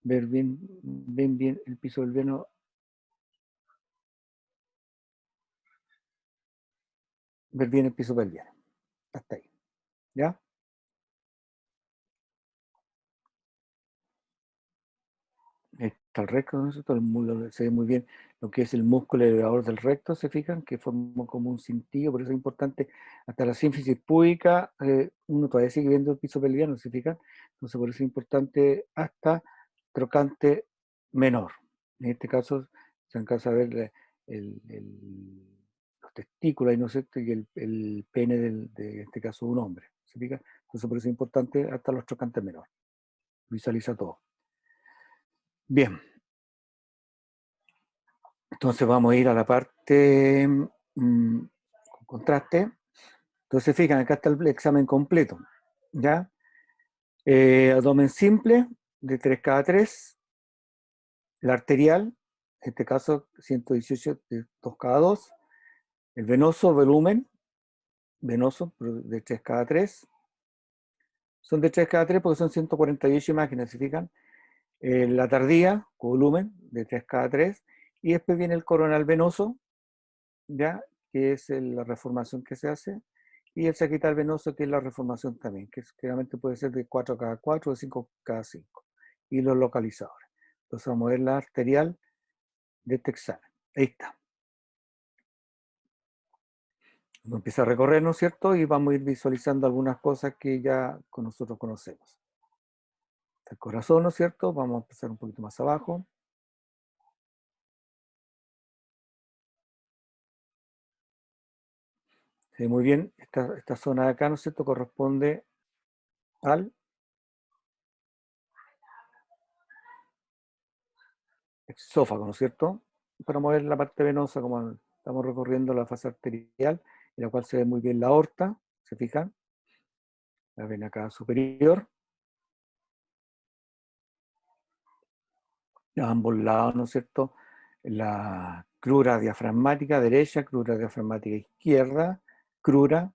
Ver bien el piso pelviano. Ver bien el piso pelviano. Hasta ahí. ¿Ya? Está el recto, ¿no es cierto? Se ve muy bien lo que es el músculo elevador del recto, ¿se fijan? Que forma como un cintillo, por eso es importante. Hasta la sínfisis púbica, uno todavía sigue viendo el piso pelviano, ¿se fijan? Entonces, por eso es importante hasta trocante menor. En este caso, se alcanza a ver los testículos, ¿no es cierto? Y el pene de este caso, de un hombre, ¿se fijan? Entonces, por eso es importante hasta los trocantes menores. Visualiza todo. Bien. Entonces vamos a ir a la parte con contraste. Entonces fijan, acá está el examen completo. ¿Ya? Abdomen simple de 3 cada 3. La arterial, en este caso 118 de 2 cada 2. El venoso, volumen, venoso de 3 cada 3. Son de 3 cada 3 porque son 148 imágenes, ¿se fijan? La tardía, volumen de 3 cada 3. Y después viene el coronal venoso, ¿ya? Que es la reformación que se hace, y el sagital venoso, que es la reformación también, que generalmente puede ser de 4 cada 4 o de 5 cada 5, y los localizadores. Entonces vamos a ver la arterial de este examen. Ahí está. Uno empieza a recorrer, ¿no es cierto? Y vamos a ir visualizando algunas cosas que ya nosotros conocemos. El corazón, ¿no es cierto? Vamos a empezar un poquito más abajo. Se ve muy bien, esta zona de acá, ¿no es cierto?, corresponde al esófago, ¿no es cierto? Para mover la parte venosa, como estamos recorriendo la fase arterial, en la cual se ve muy bien la aorta, ¿se fijan? La vena acá superior, a ambos lados, ¿no es cierto? La crura diafragmática derecha, crura diafragmática izquierda, crura,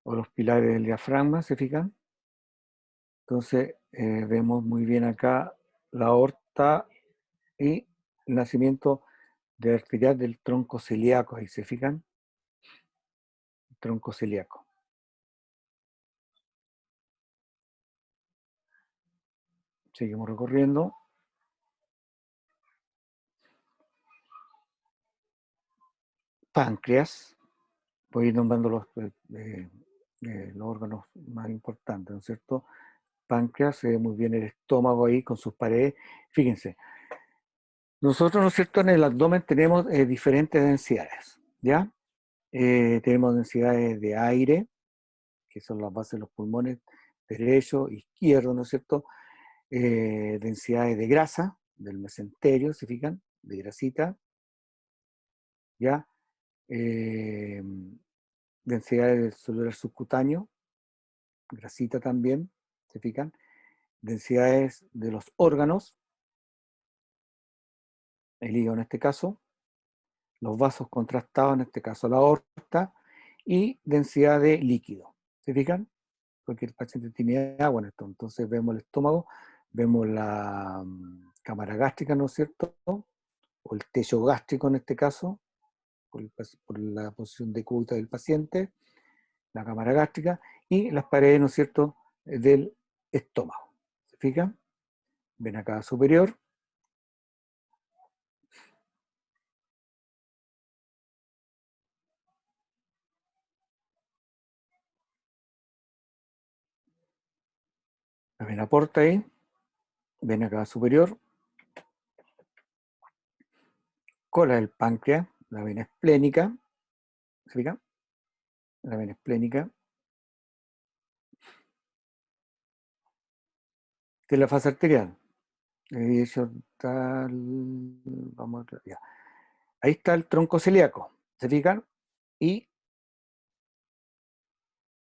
o los pilares del diafragma, ¿se fijan? Entonces, vemos muy bien acá la aorta y el nacimiento de arterial del tronco celíaco, ahí se fijan, tronco celíaco. Seguimos recorriendo. Páncreas, voy a ir nombrando los órganos más importantes, ¿no es cierto? Páncreas, se ve muy bien el estómago ahí con sus paredes. Fíjense, nosotros, ¿no es cierto?, en el abdomen tenemos diferentes densidades, ¿ya? Tenemos densidades de aire, que son las bases de los pulmones, derecho, izquierdo, ¿no es cierto? Densidades de grasa, del mesenterio, ¿se fijan? De grasita, ¿ya? Densidades celular subcutáneo, grasita también, ¿se fijan? Densidades de los órganos, el hígado en este caso, los vasos contrastados, en este caso la aorta, y densidad de líquido, ¿se fijan? Porque el paciente tiene agua en esto, entonces vemos el estómago, vemos la cámara gástrica, ¿no es cierto? O el techo gástrico en este caso, por la posición de cúbito del paciente, la cámara gástrica, y las paredes, ¿no es cierto?, del estómago. ¿Se fijan? Ven acá superior. La vena porta ahí. Ven acá superior. Cola del páncreas. La vena esplénica. ¿Se fijan? La vena esplénica. De la fase arterial. horizontal, vamos a ya. Ahí está el tronco celíaco, ¿se fijan? Y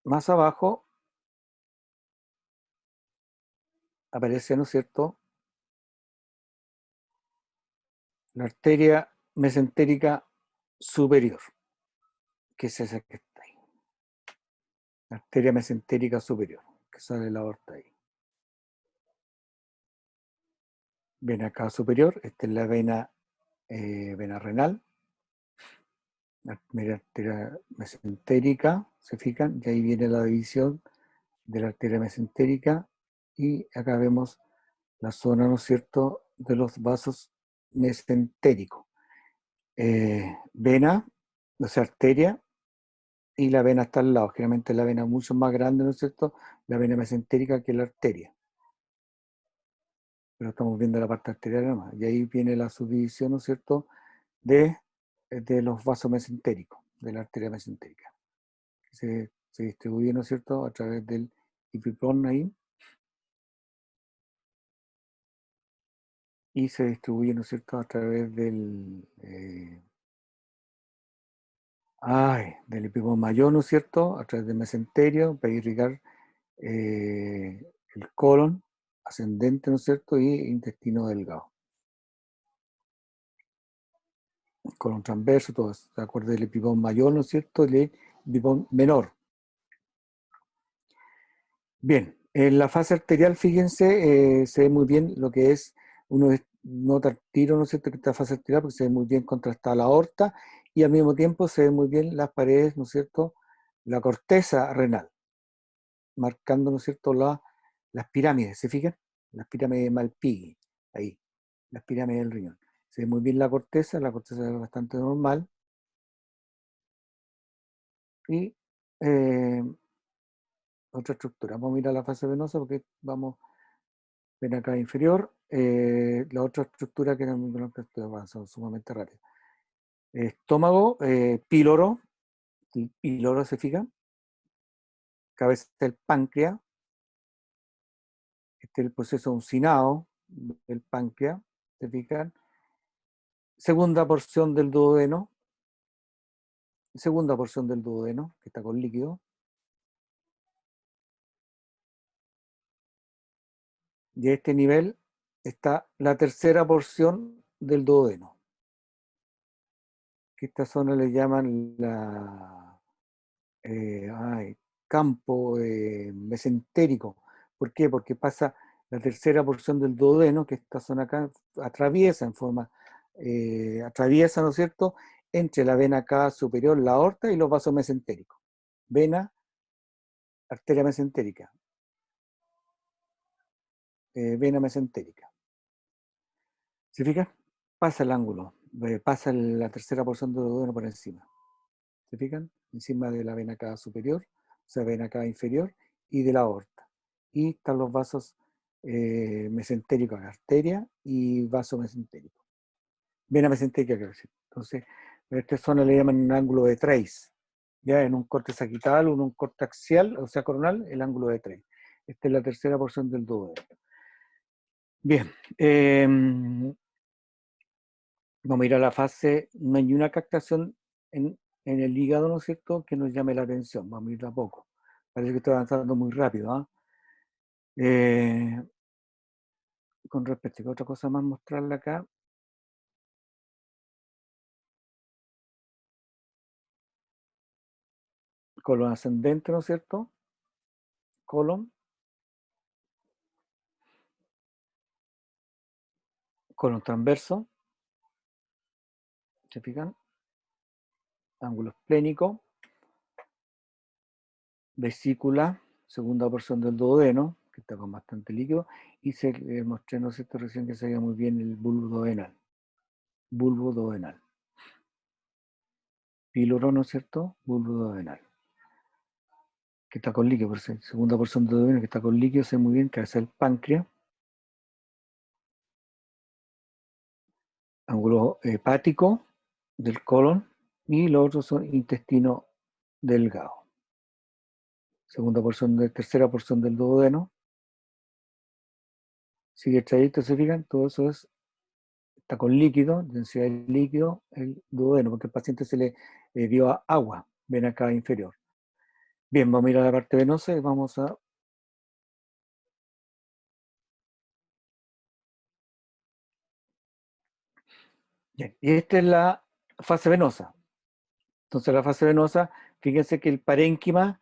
más abajo aparece, ¿no es cierto?, la arteria mesentérica superior, que es esa que está ahí. La arteria mesentérica superior, que sale de la aorta ahí. Vena cava superior, esta es la vena, vena renal, la primera arteria mesentérica, ¿se fijan? Y ahí viene la división de la arteria mesentérica, y acá vemos la zona, ¿no es cierto?, de los vasos mesentéricos. Vena, o sea, arteria, y la vena está al lado. Generalmente la vena mucho más grande, ¿no es cierto?, la vena mesentérica que la arteria. Pero estamos viendo la parte arterial nomás. Y ahí viene la subdivisión, ¿no es cierto?, de los vasos mesentéricos, de la arteria mesentérica. Se distribuye, ¿no es cierto?, a través del epiplón ahí, y se distribuye, ¿no es cierto?, a través del epiplón mayor, ¿no es cierto?, a través del mesenterio, para irrigar el colon ascendente, ¿no es cierto?, y intestino delgado. El colon transverso, todo eso. ¿Se acuerda del epipón mayor, ¿no es cierto?, y el epipón menor. Bien, en la fase arterial, fíjense, se ve muy bien lo que es, uno nota al tiro, ¿no es cierto?, que esta fase arterial, porque se ve muy bien contrastada la aorta, y al mismo tiempo se ven muy bien las paredes, ¿no es cierto?, la corteza renal, marcando, ¿no es cierto?, las pirámides, ¿se fijan? Las pirámides de Malpighi, ahí, las pirámides del riñón. Se ve muy bien la corteza es bastante normal, y otra estructura. Vamos a mirar la fase venosa porque vamos, ven acá inferior, la otra estructura que era muy avanzado, sumamente rápido. Estómago, píloro, el píloro, ¿se fijan? Cabeza del páncreas, este es el proceso uncinado del páncreas, ¿se fijan? Segunda porción del duodeno, que está con líquido, y a este nivel está la tercera porción del duodeno, que esta zona le llaman campo mesentérico. ¿Por qué? Porque pasa la tercera porción del duodeno, que esta zona acá atraviesa atraviesa, ¿no es cierto?, entre la vena cava superior, la aorta, y los vasos mesentéricos. Vena, arteria mesentérica, vena mesentérica. ¿Se fijan? Pasa el ángulo, pasa la tercera porción del duodeno por encima. ¿Se fijan? Encima de la vena cava superior, o sea, vena cava inferior, y de la aorta. Y están los vasos mesentéricos, arteria y vaso mesentérico. Vena mesentérica, quiero decir. Entonces, a esta zona le llaman un ángulo de Treis. Ya en un corte sagital o en un corte axial, o sea, coronal, el ángulo de Treis. Esta es la tercera porción del duodeno. Bien. Vamos a ir a la fase, no hay una captación en el hígado, ¿no es cierto?, que nos llame la atención. Vamos a ir de a poco. Parece que estoy avanzando muy rápido. Con respecto a otra cosa más mostrarla acá. Colon ascendente, ¿no es cierto? Colon transverso. ¿Se fijan? Ángulo esplénico. Vesícula, segunda porción del duodeno, que está con bastante líquido. Y se mostré, ¿no es cierto?, recién, que se veía muy bien el bulbo duodenal. Bulbo duodenal. Píloro, ¿no es cierto? Bulbo duodenal, que está con líquido, por ser segunda porción del duodeno, que está con líquido, se ve muy bien, cabeza del páncreas. Ángulo hepático del colon, y los otros son intestino delgado. Tercera porción del duodeno, Sigue el trayecto, ¿se fijan? Todo eso está con líquido, densidad de líquido, el duodeno, porque al paciente se le dio agua, vena cava inferior. Bien, vamos a ir a la parte venosa y vamos a... Bien, y esta es la fase venosa. Entonces la fase venosa, fíjense que el parénquima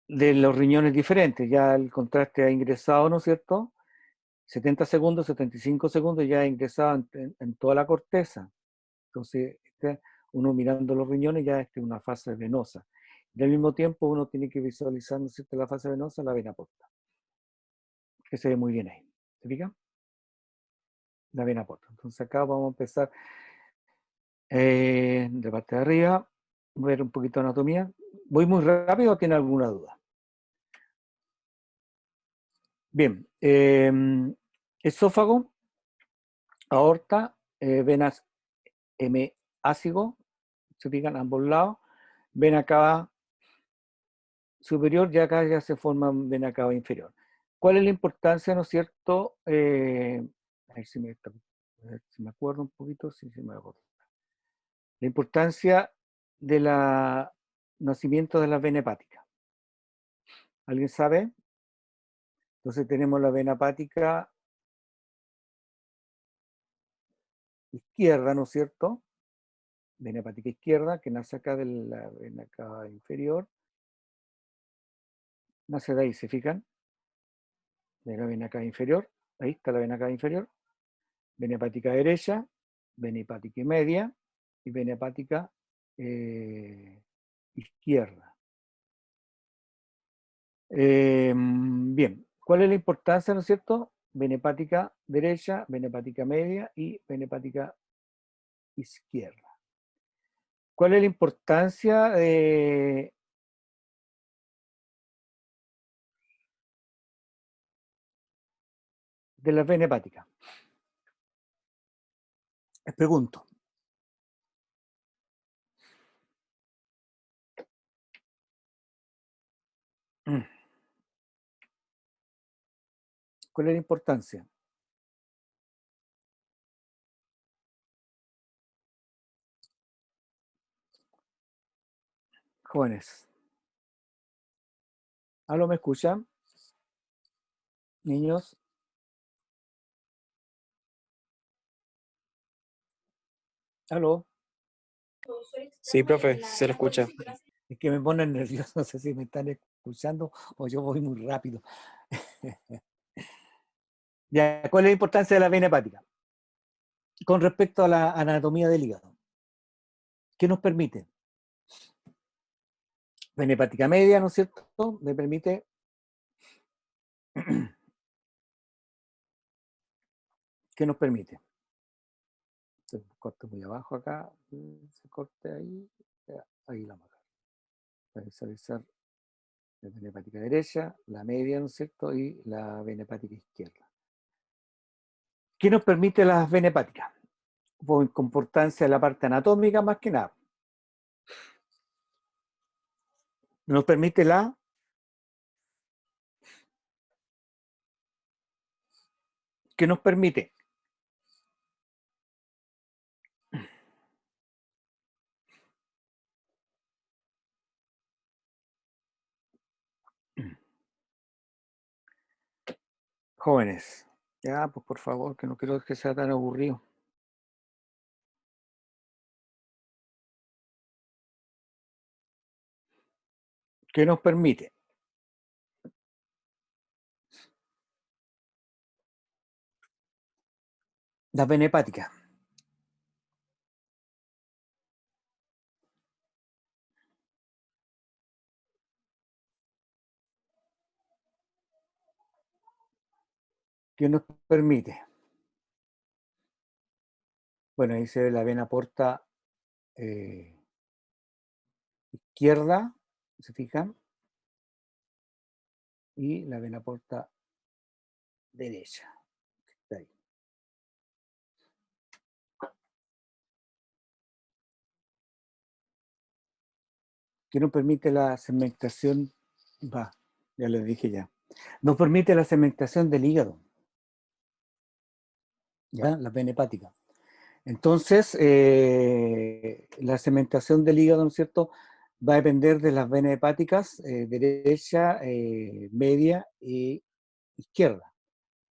de los riñones es diferente, ya el contraste ha ingresado, ¿no es cierto? 70 segundos, 75 segundos ya ha ingresado en toda la corteza. Entonces, uno mirando los riñones ya es una fase venosa. Y al mismo tiempo uno tiene que visualizar, ¿no es cierto?, la fase venosa, la vena porta, que se ve muy bien ahí. ¿Se fijan? La vena porta. Entonces acá vamos a empezar de parte de arriba, ver un poquito de anatomía. ¿Voy muy rápido o tiene alguna duda? Bien, esófago, aorta, venas hemácigo, se fijan ambos lados, vena cava superior, y acá ya se forma vena cava inferior. ¿Cuál es la importancia, no es cierto? A ver si me acuerdo un poquito, sí, me acuerdo. La importancia del nacimiento de la vena hepática. ¿Alguien sabe? Entonces tenemos la vena hepática izquierda, ¿no es cierto? Vena hepática izquierda, que nace acá de la vena cava inferior. Nace de ahí, ¿se fijan? De la vena cava inferior. Ahí está la vena cava inferior. Vena hepática derecha, vena hepática media y vena hepática izquierda. Bien, ¿cuál es la importancia, no es cierto? Vena hepática derecha, vena hepática media y vena hepática izquierda. ¿Cuál es la importancia de la vena hepática? Les pregunto. ¿Cuál es la importancia? Jóvenes. ¿Aló, me escuchan? Niños. ¿Aló? Sí, profe, se lo escucha. Es que me ponen nervioso, no sé si me están escuchando o yo voy muy rápido. Ya, ¿cuál es la importancia de la vena hepática? Con respecto a la anatomía del hígado. ¿Qué nos permite? Vena hepática media, ¿no es cierto? Me permite ¿qué nos permite? Se corta muy abajo acá, se corte ahí, ahí la marca. Para visualizar la vena hepática derecha, la media, ¿no es cierto? Y la vena hepática izquierda. ¿Qué nos permite las venas hepáticas? Por importancia de la parte anatómica más que nada. Nos permite ¿qué nos permite? Jóvenes. Ya, pues por favor, que no quiero que sea tan aburrido. ¿Qué nos permite? Las venas hepáticas. ¿Qué nos permite? Bueno, ahí se ve la vena porta izquierda, ¿se fijan? Y la vena porta derecha. Está ahí. ¿Qué nos permite la segmentación? Va, ya les dije ya. Nos permite la segmentación del hígado. ¿ya? Las venas hepáticas. Entonces, la segmentación del hígado, ¿no es cierto?, va a depender de las venas hepáticas, derecha, media e izquierda.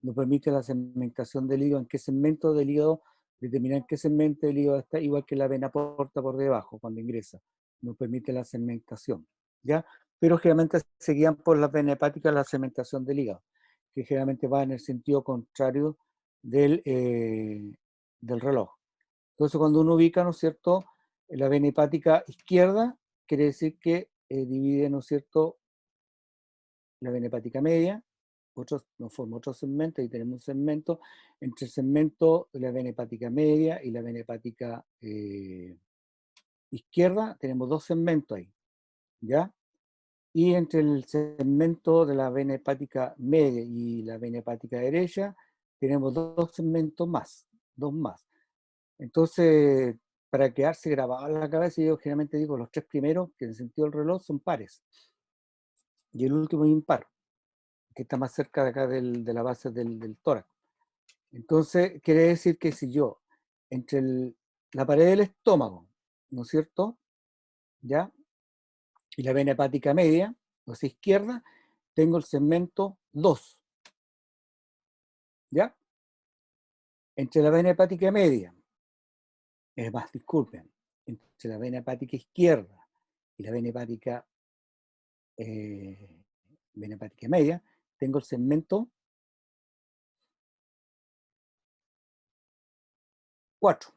Nos permite la segmentación del hígado, en qué segmento del hígado, determinar en qué segmento del hígado está, igual que la vena porta por debajo, cuando ingresa. Nos permite la segmentación, ¿ya? Pero generalmente se guían por las venas hepáticas la segmentación del hígado, que generalmente va en el sentido contrario del reloj. Entonces, cuando uno ubica, ¿no es cierto?, la vena hepática izquierda, quiere decir que divide, ¿no es cierto?, la vena hepática media, nos forma otro segmento, y tenemos un segmento, entre el segmento de la vena hepática media y la vena hepática izquierda, tenemos dos segmentos ahí, ¿ya? Y entre el segmento de la vena hepática media y la vena hepática derecha, tenemos dos segmentos más, dos más. Entonces, para quedarse grabado en la cabeza, yo generalmente digo los tres primeros, que en el sentido del reloj son pares, y el último es impar, que está más cerca de acá de la base del tórax. Entonces, quiere decir que si yo, entre la pared del estómago, ¿no es cierto?, ¿ya?, y la vena hepática media, o sea, izquierda, tengo el segmento 2, ¿ya? Entre la vena hepática media, disculpen, entre la vena hepática izquierda y la vena hepática media, tengo el segmento 4,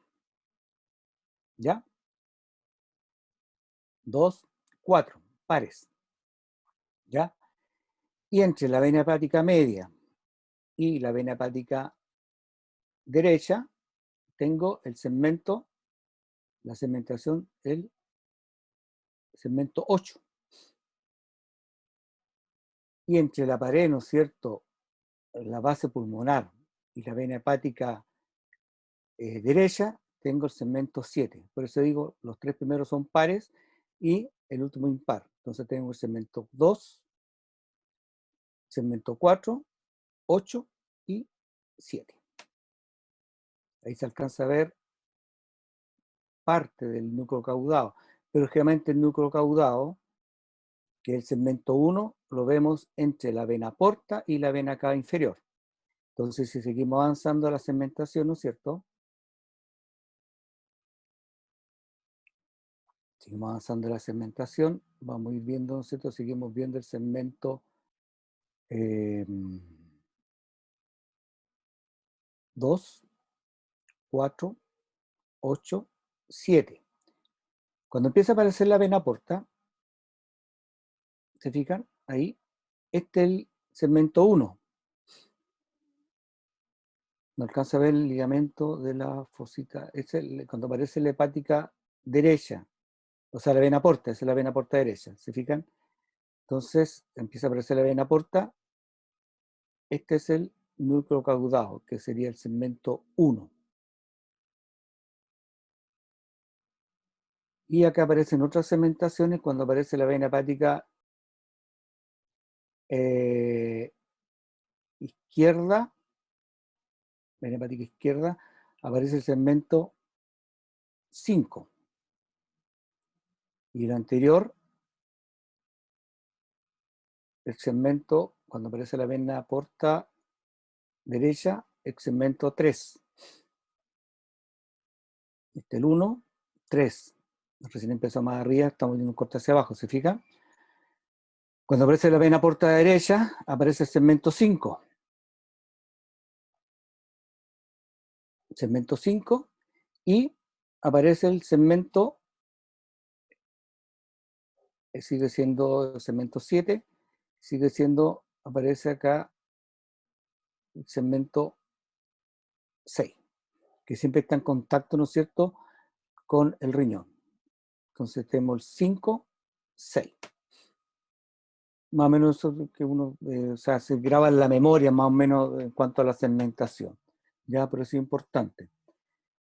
¿ya? 2, 4, pares, ¿ya? Y entre la vena hepática media y la vena hepática derecha, tengo el segmento, la segmentación, el segmento 8. Y entre la pared, ¿no es cierto?, la base pulmonar y la vena hepática derecha, tengo el segmento 7. Por eso digo, los tres primeros son pares y el último impar. Entonces tengo el segmento 2, segmento 4, 8 y 7. Ahí se alcanza a ver parte del núcleo caudado, pero generalmente el núcleo caudado, que es el segmento 1, lo vemos entre la vena porta y la vena cava inferior. Entonces, si seguimos avanzando a la segmentación, ¿no es cierto?, seguimos avanzando a la segmentación, vamos a ir viendo, ¿no es cierto?, seguimos viendo el segmento 2, 4, 8, 7. Cuando empieza a aparecer la vena porta, ¿se fijan? Ahí, este es el segmento 1. No alcanza a ver el ligamento de la fosita. Cuando aparece la hepática derecha, o sea, la vena porta, esa es la vena porta derecha, ¿se fijan? Entonces, empieza a aparecer la vena porta. Este es el núcleo caudado, que sería el segmento 1. Y acá aparecen otras segmentaciones cuando aparece la vena hepática izquierda, vena hepática izquierda, aparece el segmento 5. Y el anterior, el segmento, cuando aparece la vena porta derecha, el segmento 3. Este el 1, 3. Recién empezó más arriba, estamos viendo un corte hacia abajo, ¿se fijan? Cuando aparece la vena porta derecha, aparece el segmento 5. Segmento 5, y aparece el segmento, sigue siendo el segmento 7, sigue siendo, aparece acá el segmento 6, que siempre está en contacto, ¿no es cierto?, con el riñón. Entonces tenemos el 5, 6. Más o menos eso que uno, o sea, se graba en la memoria más o menos en cuanto a la segmentación. Ya, pero es importante.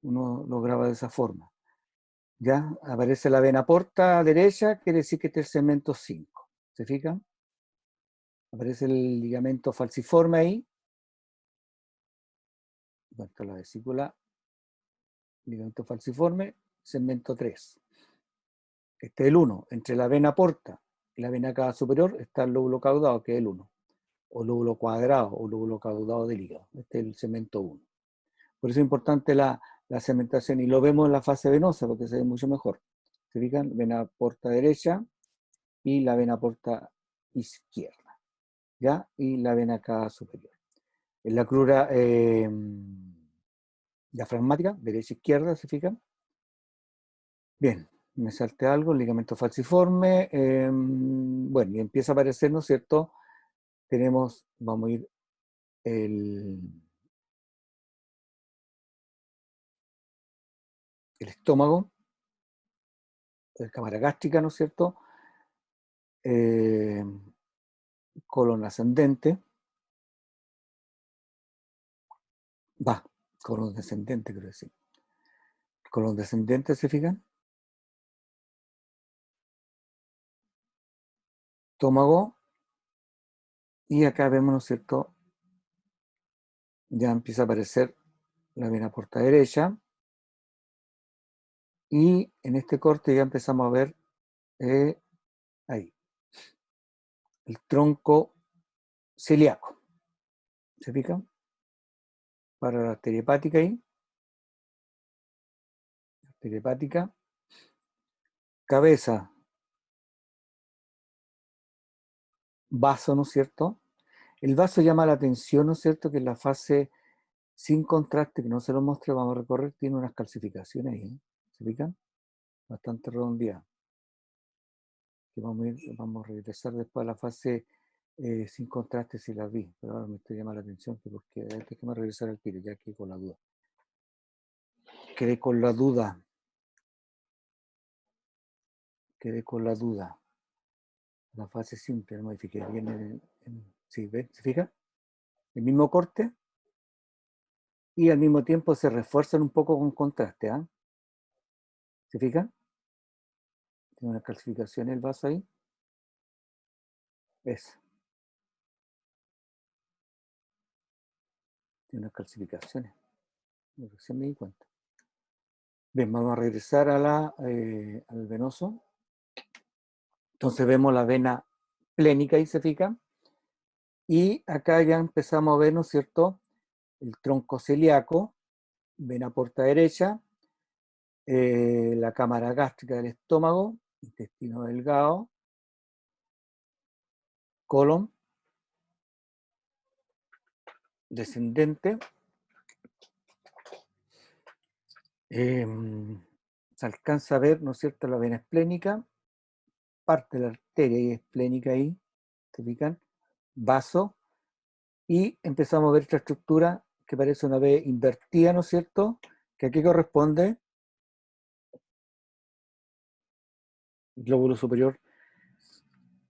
Uno lo graba de esa forma. Ya, aparece la vena porta derecha, quiere decir que este es el segmento 5. ¿Se fijan? Aparece el ligamento falciforme ahí. Bueno, está la vesícula, ligamento falciforme, segmento 3. Este es el 1. Entre la vena porta y la vena cava superior está el lóbulo caudado, que es el 1. O lóbulo cuadrado, o lóbulo caudado del hígado. Este es el segmento 1. Por eso es importante la segmentación, y lo vemos en la fase venosa, porque se ve mucho mejor. ¿Se fijan? Vena porta derecha y la vena porta izquierda, ¿ya? Y la vena cava superior. En la crura diafragmática, derecha-izquierda, ¿se fijan? Bien, me salté algo, el ligamento falciforme, bueno, y empieza a aparecer, ¿no es cierto? Tenemos, vamos a ir, el estómago, la cámara gástrica, ¿no es cierto? Colon ascendente, colon descendente, creo decir. Colon descendente, ¿se fijan? Estómago, y acá vemos, ¿no es cierto? Ya empieza a aparecer la vena porta derecha, y en este corte ya empezamos a ver ahí, el tronco celíaco. ¿Se fijan? Para la arteria hepática ahí. Arteria hepática. Cabeza. Vaso, ¿no es cierto? El vaso llama la atención, ¿no es cierto? Que en la fase sin contraste, que no se lo mostré, vamos a recorrer, tiene unas calcificaciones ahí. ¿Se fijan? Bastante redondeada. Que vamos a regresar después a la fase sin contraste si las vi, pero ahora me estoy llamando la atención porque hay que regresar al tiro, ya que con la duda. Quedé con la duda. La fase simple, no modifiqué bien ¿sí, ¿ven? ¿Se fija? El mismo corte y al mismo tiempo se refuerzan un poco con contraste. ¿Ah? ¿Se fijan? Tiene una calcificación el vaso ahí. Eso. Tiene unas calcificaciones. Recién me di cuenta. Bien, vamos a regresar al venoso. Entonces vemos la vena plénica ahí, ¿se fijan? Y acá ya empezamos a ver, ¿no es cierto? El tronco celíaco, vena porta derecha, la cámara gástrica del estómago, intestino delgado, colon descendente, se alcanza a ver, ¿no es cierto?, la vena esplénica, parte de la arteria y esplénica ahí, ¿se fijan? Vaso, y empezamos a ver esta estructura que parece una V invertida, ¿no es cierto?, que aquí corresponde lóbulo superior,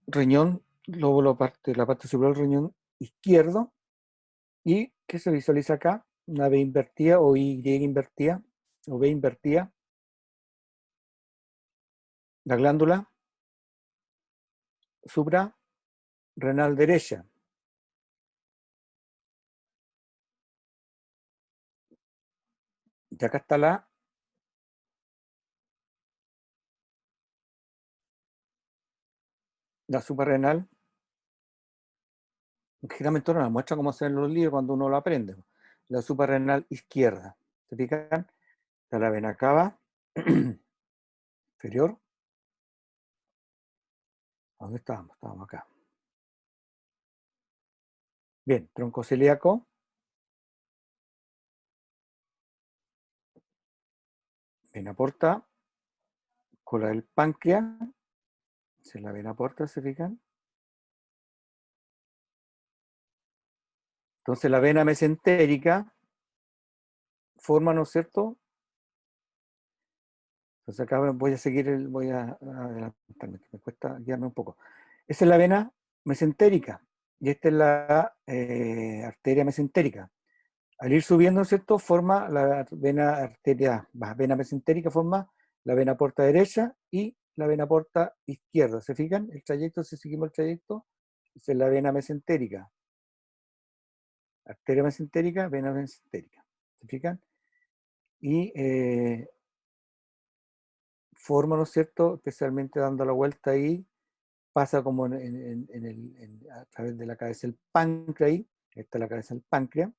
riñón, lóbulo la parte superior del riñón izquierdo, y ¿qué se visualiza acá? Una V invertida o Y invertida, o V invertida, la glándula suprarrenal derecha. Y acá está la suprarrenal. Generalmente no la muestra cómo se ven los libros cuando uno lo aprende. La suprarrenal izquierda. ¿Se fijan? Está la vena cava inferior. ¿Dónde estábamos? Estábamos acá. Bien, tronco celíaco. Vena porta. Cola del páncreas. Esa es la vena porta, ¿se fijan? Entonces la vena mesentérica forma, ¿no es cierto? Entonces acá voy a seguir, voy a adelantarme, que me cuesta guiarme un poco. Esa es la vena mesentérica y esta es la arteria mesentérica. Al ir subiendo, ¿no es cierto? Forma la vena mesentérica forma la vena porta derecha y la vena porta izquierda. ¿Se fijan? El trayecto, si seguimos el trayecto, esa es la vena mesentérica. Arteria mesentérica, vena mesentérica. ¿Se fijan? Y forma, ¿no es cierto?, especialmente dando la vuelta ahí, pasa como a través de la cabeza del páncreas ahí, esta es la cabeza del páncreas,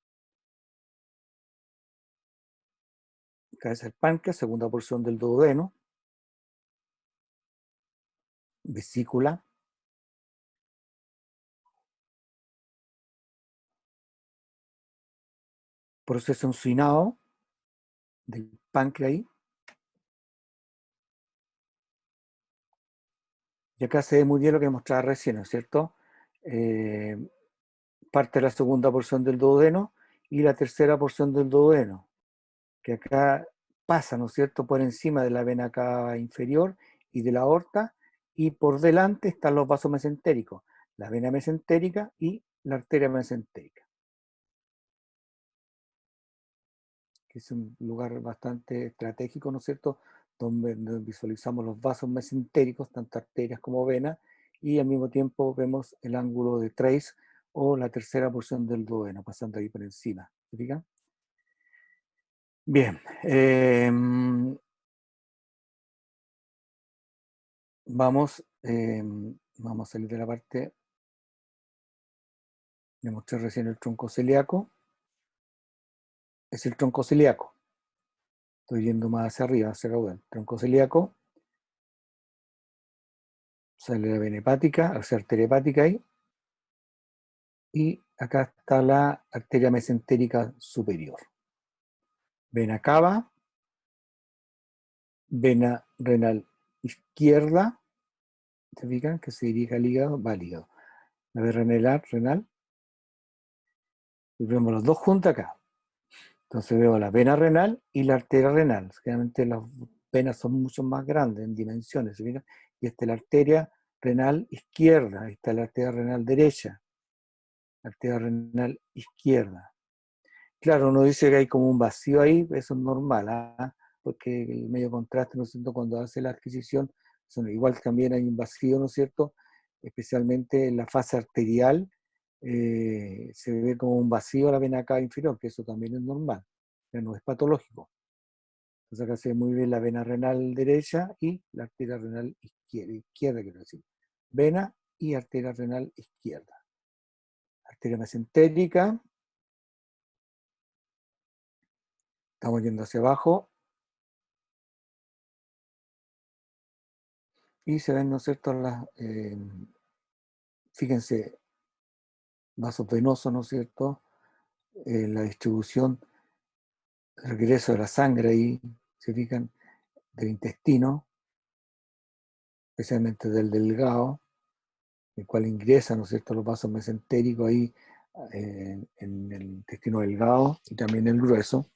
segunda porción del duodeno, vesícula, proceso encinado del páncreas ahí, y acá se ve muy bien lo que mostraba recién, ¿no es cierto? Parte de la segunda porción del duodeno y la tercera porción del duodeno, que acá pasa, ¿no es cierto?, por encima de la vena cava inferior y de la aorta, y por delante están los vasos mesentéricos, la vena mesentérica y la arteria mesentérica, que es un lugar bastante estratégico, ¿no es cierto?, donde visualizamos los vasos mesentéricos, tanto arterias como venas, y al mismo tiempo vemos el ángulo de Trace o la tercera porción del duodeno, pasando ahí por encima. ¿Se fijan? Bien. Vamos a salir de la parte, le mostré recién el tronco celíaco. Es el tronco celíaco. Estoy yendo más hacia arriba, hacia caudal. Tronco celíaco. Sale la vena hepática, hacia arteria hepática ahí. Y acá está la arteria mesentérica superior. Vena cava, vena renal izquierda, ¿se fijan? Que se dirige al hígado, va al hígado. La vena renal, y vemos los dos juntos acá. Entonces veo la vena renal y la arteria renal. Generalmente las venas son mucho más grandes en dimensiones, ¿se fijan? Y esta es la arteria renal izquierda, esta es la arteria renal derecha, arteria renal izquierda. Claro, uno dice que hay como un vacío ahí, eso es normal, ¿ah? Porque el medio contraste, ¿no es cierto?, cuando hace la adquisición, igual también hay un vacío, ¿no es cierto?, especialmente en la fase arterial, se ve como un vacío a la vena cava inferior, que eso también es normal, pero no es patológico. Entonces acá se ve muy bien la vena renal derecha y la arteria renal izquierda quiero decir. Vena y arteria renal izquierda. Arteria mesentérica. Estamos yendo hacia abajo. Y se ven, ¿no es cierto?, fíjense, vasos venosos, ¿no es cierto?, la distribución, el regreso de la sangre ahí, se fijan, del intestino, especialmente del delgado, el cual ingresa, ¿no es cierto?, los vasos mesentéricos ahí en el intestino delgado y también el grueso,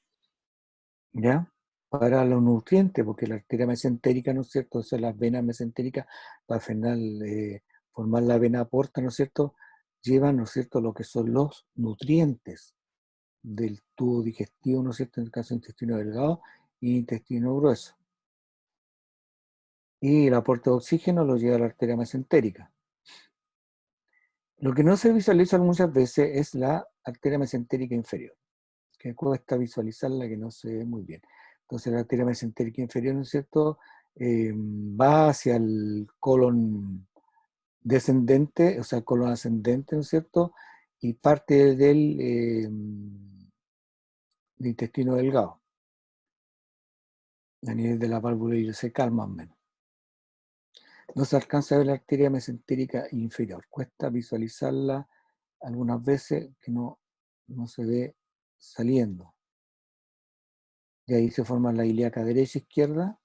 ¿ya? Para los nutrientes, porque la arteria mesentérica, ¿no es cierto?, o sea, las venas mesentéricas, para formar la vena porta, ¿no es cierto?, llevan, ¿no es cierto?, lo que son los nutrientes del tubo digestivo, ¿no es cierto?, en el caso del intestino delgado y intestino grueso. Y el aporte de oxígeno lo lleva a la arteria mesentérica. Lo que no se visualiza muchas veces es la arteria mesentérica inferior, que cuesta visualizarla, que no se ve muy bien. Entonces la arteria mesentérica inferior, ¿no es cierto?, va hacia el colon descendente, o sea, colon ascendente, ¿no es cierto?, y parte del intestino delgado, a nivel de la válvula ileocecal más o menos. No se alcanza a ver la arteria mesentérica inferior, cuesta visualizarla algunas veces que no se ve saliendo. Y ahí se forman la ilíaca derecha e izquierda,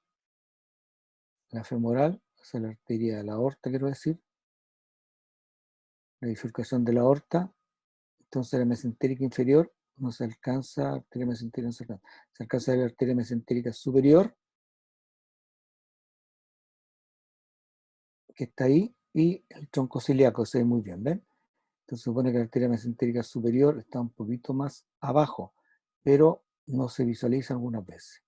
la femoral, o sea, la arteria de la aorta, quiero decir, la bifurcación de la aorta. Entonces la mesentérica inferior no se alcanza, arteria mesentérica no se alcanza. Se alcanza a ver la arteria mesentérica superior, que está ahí, y el tronco celíaco se ve muy bien, ¿ven? Entonces se supone que la arteria mesentérica superior está un poquito más abajo, pero no se visualiza algunas veces.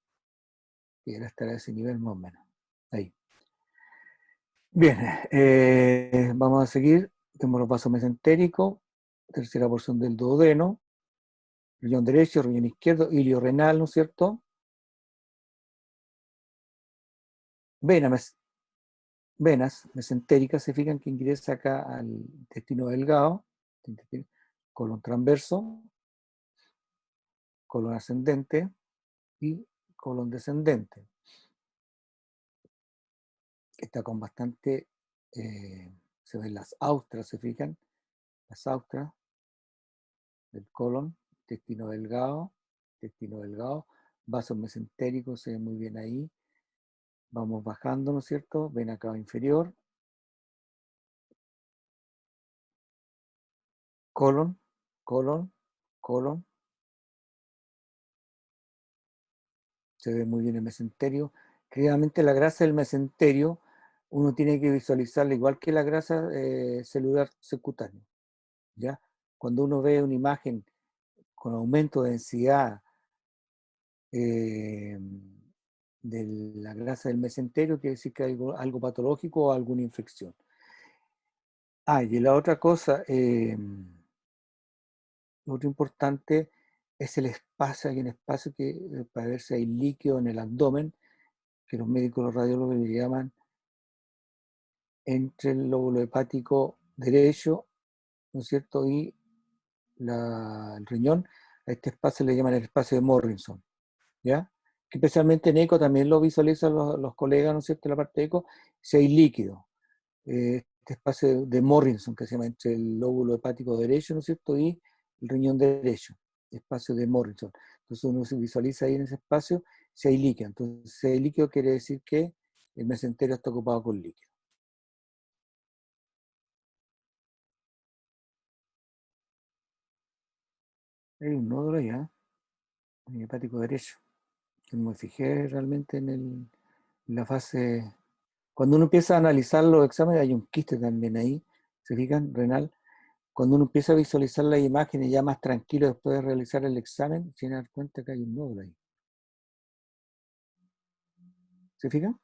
Y era estar a ese nivel más o menos. Ahí. Bien, vamos a seguir. Tenemos los vasos mesentéricos, tercera porción del duodeno. riñón derecho, riñón izquierdo, ilio renal, ¿no es cierto? Venas mesentéricas, se fijan que ingresa acá al intestino delgado, colon transverso, colon ascendente y colon descendente. Está con bastante, se ven las austras, se fijan, las austras del colon, intestino delgado, vasos mesentéricos, se ven muy bien ahí. Vamos bajando, ¿no es cierto? Vena cava inferior, colon, colon, colon. Se ve muy bien el mesenterio. Claramente la grasa del mesenterio uno tiene que visualizarla igual que la grasa celular subcutánea, ¿ya? Cuando uno ve una imagen con aumento de densidad de la grasa del mesenterio, quiere decir que hay algo patológico o alguna infección. Y la otra cosa, lo otro importante es el espacio. Hay un espacio que para ver si hay líquido en el abdomen, que los médicos, los radiólogos le llaman entre el lóbulo hepático derecho, ¿no es cierto?, y el riñón. A este espacio le llaman el espacio de Morrison, ¿ya? Que especialmente en eco también lo visualizan los colegas, ¿no es cierto?, en la parte de eco, si hay líquido. Este espacio de Morrison, que se llama entre el lóbulo hepático derecho, ¿no es cierto?, y el riñón derecho, espacio de Morrison. Entonces uno se visualiza ahí en ese espacio si hay líquido. Entonces, si hay líquido quiere decir que el mesenterio está ocupado con líquido. Hay un nódulo ya, en el hepático derecho. No me fijé realmente en la fase. Cuando uno empieza a analizar los exámenes, hay un quiste también ahí, ¿se fijan? Renal. Cuando uno empieza a visualizar las imágenes ya más tranquilo después de realizar el examen, se da cuenta que hay un nódulo ahí. ¿Se fijan?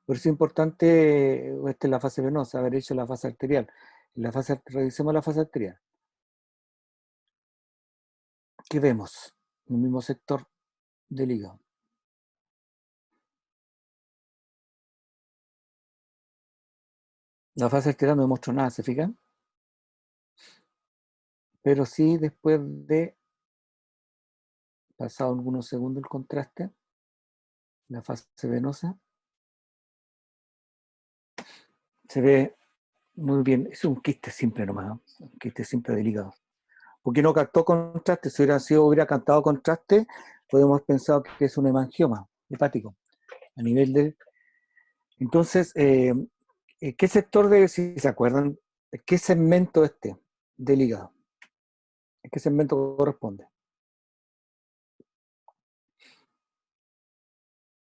Por eso es importante, esta es la fase venosa, haber hecho la fase arterial. Revisemos la fase arterial. ¿Qué vemos? En el mismo sector del hígado. La fase arterial no demostró nada, ¿se fijan? Pero sí, después de pasado algunos segundos el contraste, la fase venosa, se ve muy bien. Es un quiste simple nomás, ¿no? Un quiste simple del hígado. Porque no captó contraste. Si hubiera captado contraste, podemos pensar que es un hemangioma hepático a nivel de. Entonces, ¿qué sector si se acuerdan, qué segmento del hígado? ¿A qué segmento corresponde?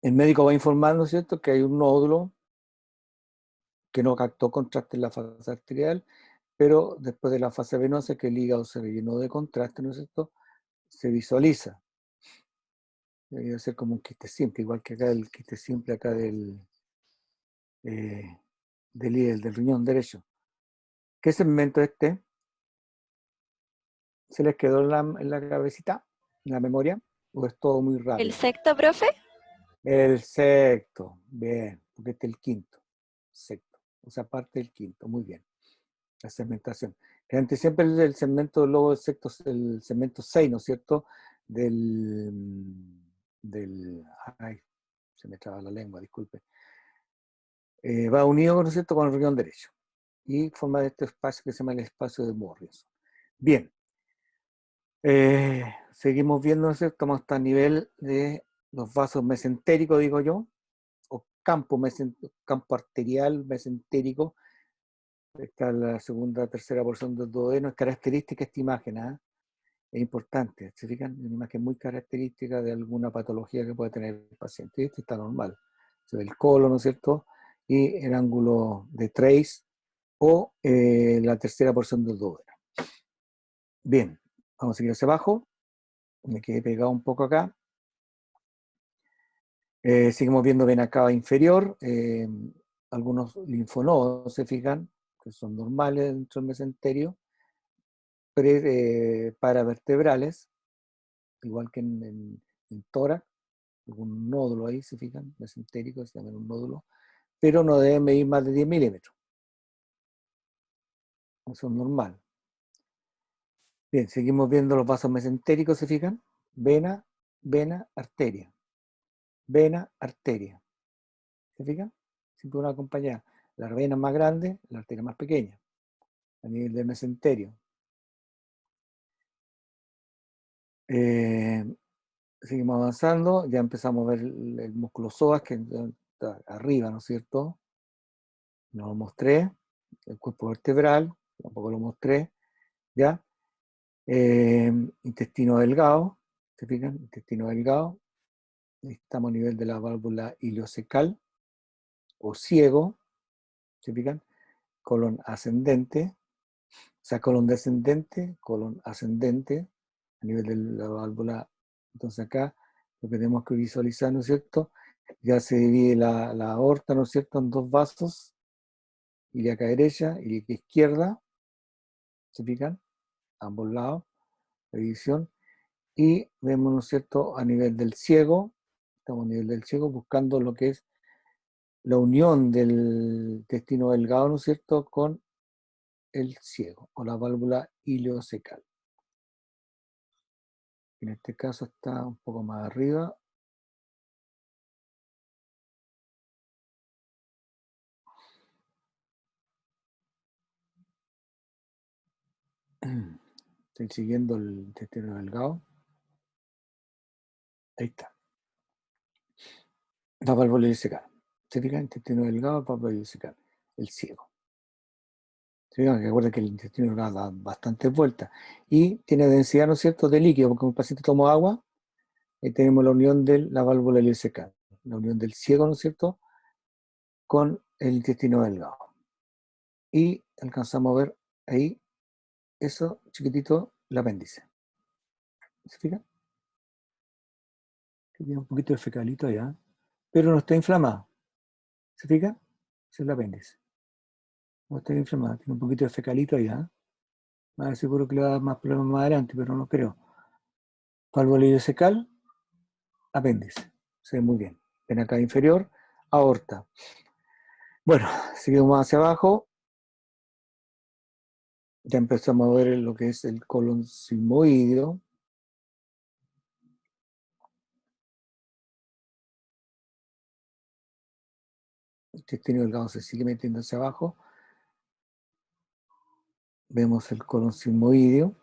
El médico va a informar, ¿no es cierto?, que hay un nódulo que no captó contraste en la fase arterial, pero después de la fase venosa, que el hígado se rellenó de contraste, ¿no es cierto?, se visualiza. Debería ser como un quiste simple, igual que acá el quiste simple acá del riñón derecho. ¿Qué segmento ¿Se les quedó en la cabecita, en la memoria? ¿O es todo muy ¿El rápido? sexto, profe? El sexto, bien, porque este es el quinto, sexto, o sea, parte del quinto, muy bien. La segmentación. Generalmente siempre el segmento, luego el segmento 6, ¿no es cierto? Ay, se me traba la lengua, disculpe. Va unido, ¿no es cierto?, con el riñón derecho. Y forma este espacio que se llama el espacio de Morrison. Bien. Seguimos viendo, ¿no es cierto? Estamos hasta a nivel de los vasos mesentéricos, digo yo, o campo arterial mesentérico. Esta es la segunda, tercera porción del duodeno. Es característica esta imagen, ¿eh? Es importante. ¿Se fijan? Una imagen muy característica de alguna patología que puede tener el paciente. Este está normal. Se ve el colon, ¿no es cierto? Y el ángulo de Trace o la tercera porción del duodeno. Bien, vamos a seguir hacia abajo. Me quedé pegado un poco acá. Seguimos viendo vena cava inferior, algunos linfonodos, se fijan, que son normales dentro del mesenterio, paravertebrales, igual que en tórax, algún nódulo ahí, se fijan, mesentérico, se llama un nódulo, pero no debe medir más de 10 milímetros. Eso es normal. Bien, seguimos viendo los vasos mesentéricos, ¿se fijan? Vena, vena, arteria. Vena, arteria. ¿Se fijan? Siempre una compañía. La vena más grande, la arteria más pequeña, a nivel del mesenterio. Seguimos avanzando, ya empezamos a ver el músculo psoas, que está arriba, ¿no es cierto? No lo mostré. El cuerpo vertebral, tampoco lo mostré, ¿ya? Intestino delgado, ¿se fijan? Intestino delgado. Estamos a nivel de la válvula ileocecal o ciego, ¿se fijan? Colon ascendente, o sea, colon descendente, colon ascendente, a nivel de la válvula. Entonces acá lo que tenemos que visualizar, ¿no es cierto? Ya se divide la aorta, ¿no es cierto?, en dos vasos, ilíaca derecha, ilíaca izquierda, ¿se fijan? Ambos lados, la división. Y vemos, ¿no es cierto?, a nivel del ciego, estamos a nivel del ciego buscando lo que es la unión del intestino delgado, ¿no es cierto?, con el ciego, o la válvula ileocecal. En este caso está un poco más arriba. Estoy siguiendo el intestino delgado. Ahí está. La válvula ileocecal. ¿Se fijan? Intestino delgado, válvula ileocecal. El ciego. ¿Se fijan? Recuerden que el intestino delgado da bastantes vueltas. Y tiene densidad, ¿no es cierto?, de líquido, porque un paciente toma agua. Ahí tenemos la unión de la válvula ileocecal. La unión del ciego, ¿no es cierto?, con el intestino delgado. Y alcanzamos a ver ahí, eso chiquitito, el apéndice. ¿Se fijan? Tiene un poquito de fecalito allá, pero no está inflamado. ¿Se fijan? Ese es el apéndice. No está inflamado, tiene un poquito de fecalito allá. Más seguro que le va a dar más problemas más adelante, pero no creo. Válvula ileocecal, apéndice. Se ve muy bien. Ven acá inferior, aorta. Bueno, seguimos hacia abajo. Ya empezamos a ver lo que es el colon sigmoideo. El intestino delgado se sigue metiendo hacia abajo. Vemos el colon sigmoideo.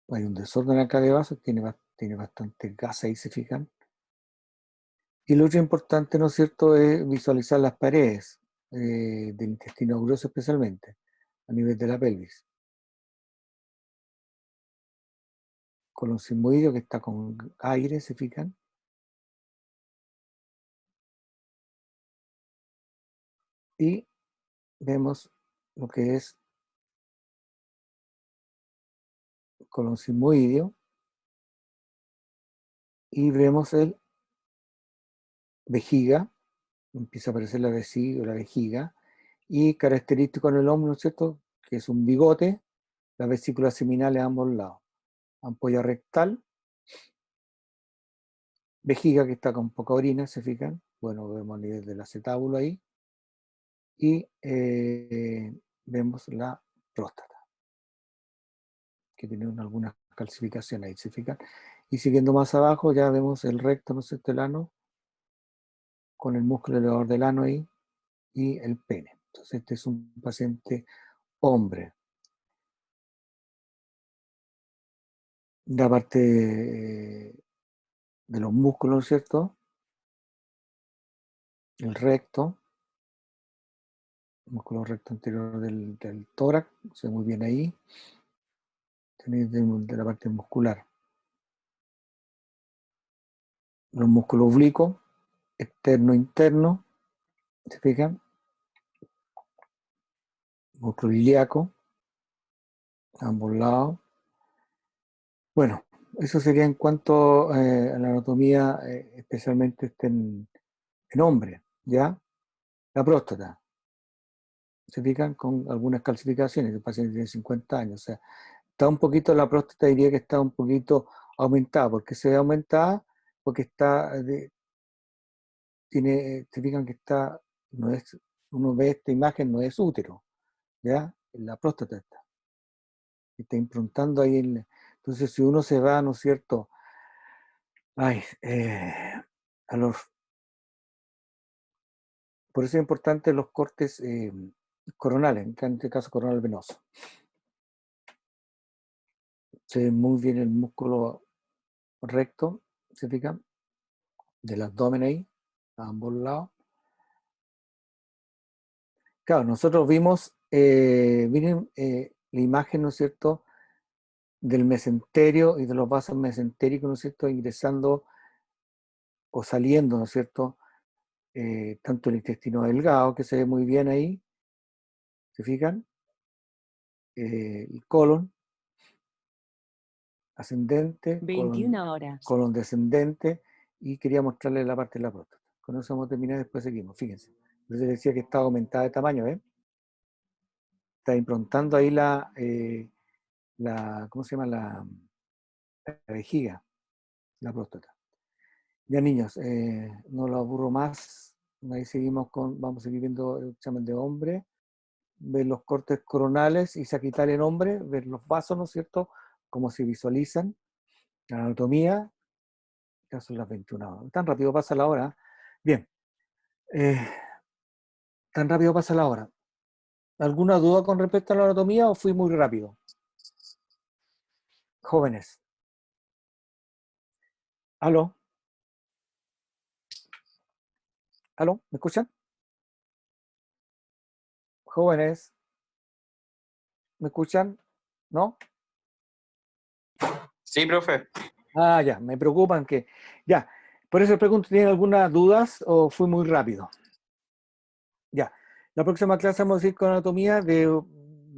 Hay un desorden acá de vasos, tiene bastante gas ahí, se fijan. Y lo otro importante, ¿no es cierto?, es visualizar las paredes del intestino grueso especialmente, a nivel de la pelvis. Colon sigmoideo que está con aire, ¿se fijan? Y vemos lo que es colon sigmoideo y vemos el vejiga, empieza a aparecer la vejiga, y característico en el hombro, ¿no es cierto?, que es un bigote, las vesículas seminales a ambos lados. Ampolla rectal, vejiga que está con poca orina, ¿se fijan? Bueno, vemos a nivel del acetábulo ahí. Y vemos la próstata, que tiene algunas calcificaciones ahí, ¿se fijan? Y siguiendo más abajo ya vemos el recto, ¿no es cierto?, el ano, con el músculo elevador del ano ahí, y el pene. Entonces este es un paciente hombre. La parte de los músculos, ¿no es cierto?, el recto, el músculo recto anterior del tórax, se ve muy bien ahí. Tenéis de la parte muscular. Los músculos oblicuos, externo, interno, ¿se fijan? Músculo ilíaco, ambos lados. Bueno, eso sería en cuanto a la anatomía, especialmente en hombre, ¿ya? La próstata. Se fijan con algunas calcificaciones, el paciente tiene 50 años, o sea, está un poquito, la próstata diría que está un poquito aumentada. ¿Por qué se ve aumentada? Porque está, se fijan que está, no es, uno ve esta imagen, no es útero, ¿ya? La próstata está improntando ahí. Entonces, si uno se va, ¿no es cierto? Ay, a los, por eso es importante los cortes coronales, en este caso coronal venoso. Se ve muy bien el músculo recto, ¿se fijan? Del abdomen ahí, a ambos lados. Claro, nosotros vimos, miren la imagen, ¿no es cierto?, del mesenterio y de los vasos mesentéricos, ¿no es cierto?, ingresando o saliendo, ¿no es cierto?, tanto el intestino delgado, que se ve muy bien ahí, ¿se fijan? El colon ascendente, 21 horas. colon descendente, y quería mostrarles la parte de la próstata. Con eso vamos a terminar, después seguimos, fíjense. Entonces decía que está aumentada de tamaño, ¿ven? Está improntando ahí ¿cómo se llama? La vejiga, la próstata. Ya niños, no lo aburro más. Ahí seguimos vamos a seguir viendo el examen de hombre, ver los cortes coronales y sagital en hombre, ver los vasos, ¿no es cierto? Cómo se visualizan, la anatomía. Ya son las 21 horas. Tan rápido pasa la hora. Bien, tan rápido pasa la hora. ¿Alguna duda con respecto a la anatomía o fui muy rápido? Jóvenes. ¿Aló? ¿Aló? ¿Me escuchan? Jóvenes, ¿me escuchan? ¿No? Sí, profe. Ah, ya, me preocupan que... Ya, por eso pregunto, ¿tienen algunas dudas o fui muy rápido? Ya, la próxima clase vamos a ir con anatomía de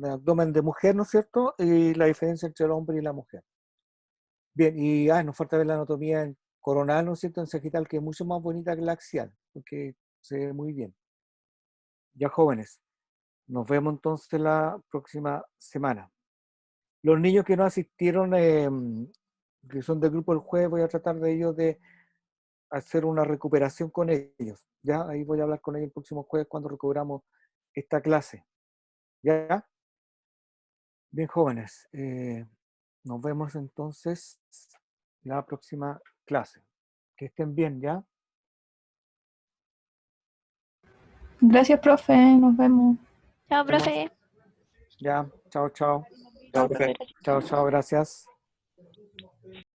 abdomen de mujer, ¿no es cierto? Y la diferencia entre el hombre y la mujer. Bien, y nos falta ver la anatomía coronal, ¿no es cierto? En sagital, que es mucho más bonita que la axial, porque se ve muy bien. Ya, jóvenes, nos vemos entonces la próxima semana. Los niños que no asistieron, que son del grupo del jueves, voy a tratar de ellos de hacer una recuperación con ellos. Ya, ahí voy a hablar con ellos el próximo jueves cuando recuperamos esta clase. ¿Ya? Bien, jóvenes, nos vemos entonces la próxima clase. Que estén bien, ¿ya? Gracias, profe. Nos vemos. Chao, Vemos. profe. Ya, chao, chao. Chao, profe. Chao, chao, gracias.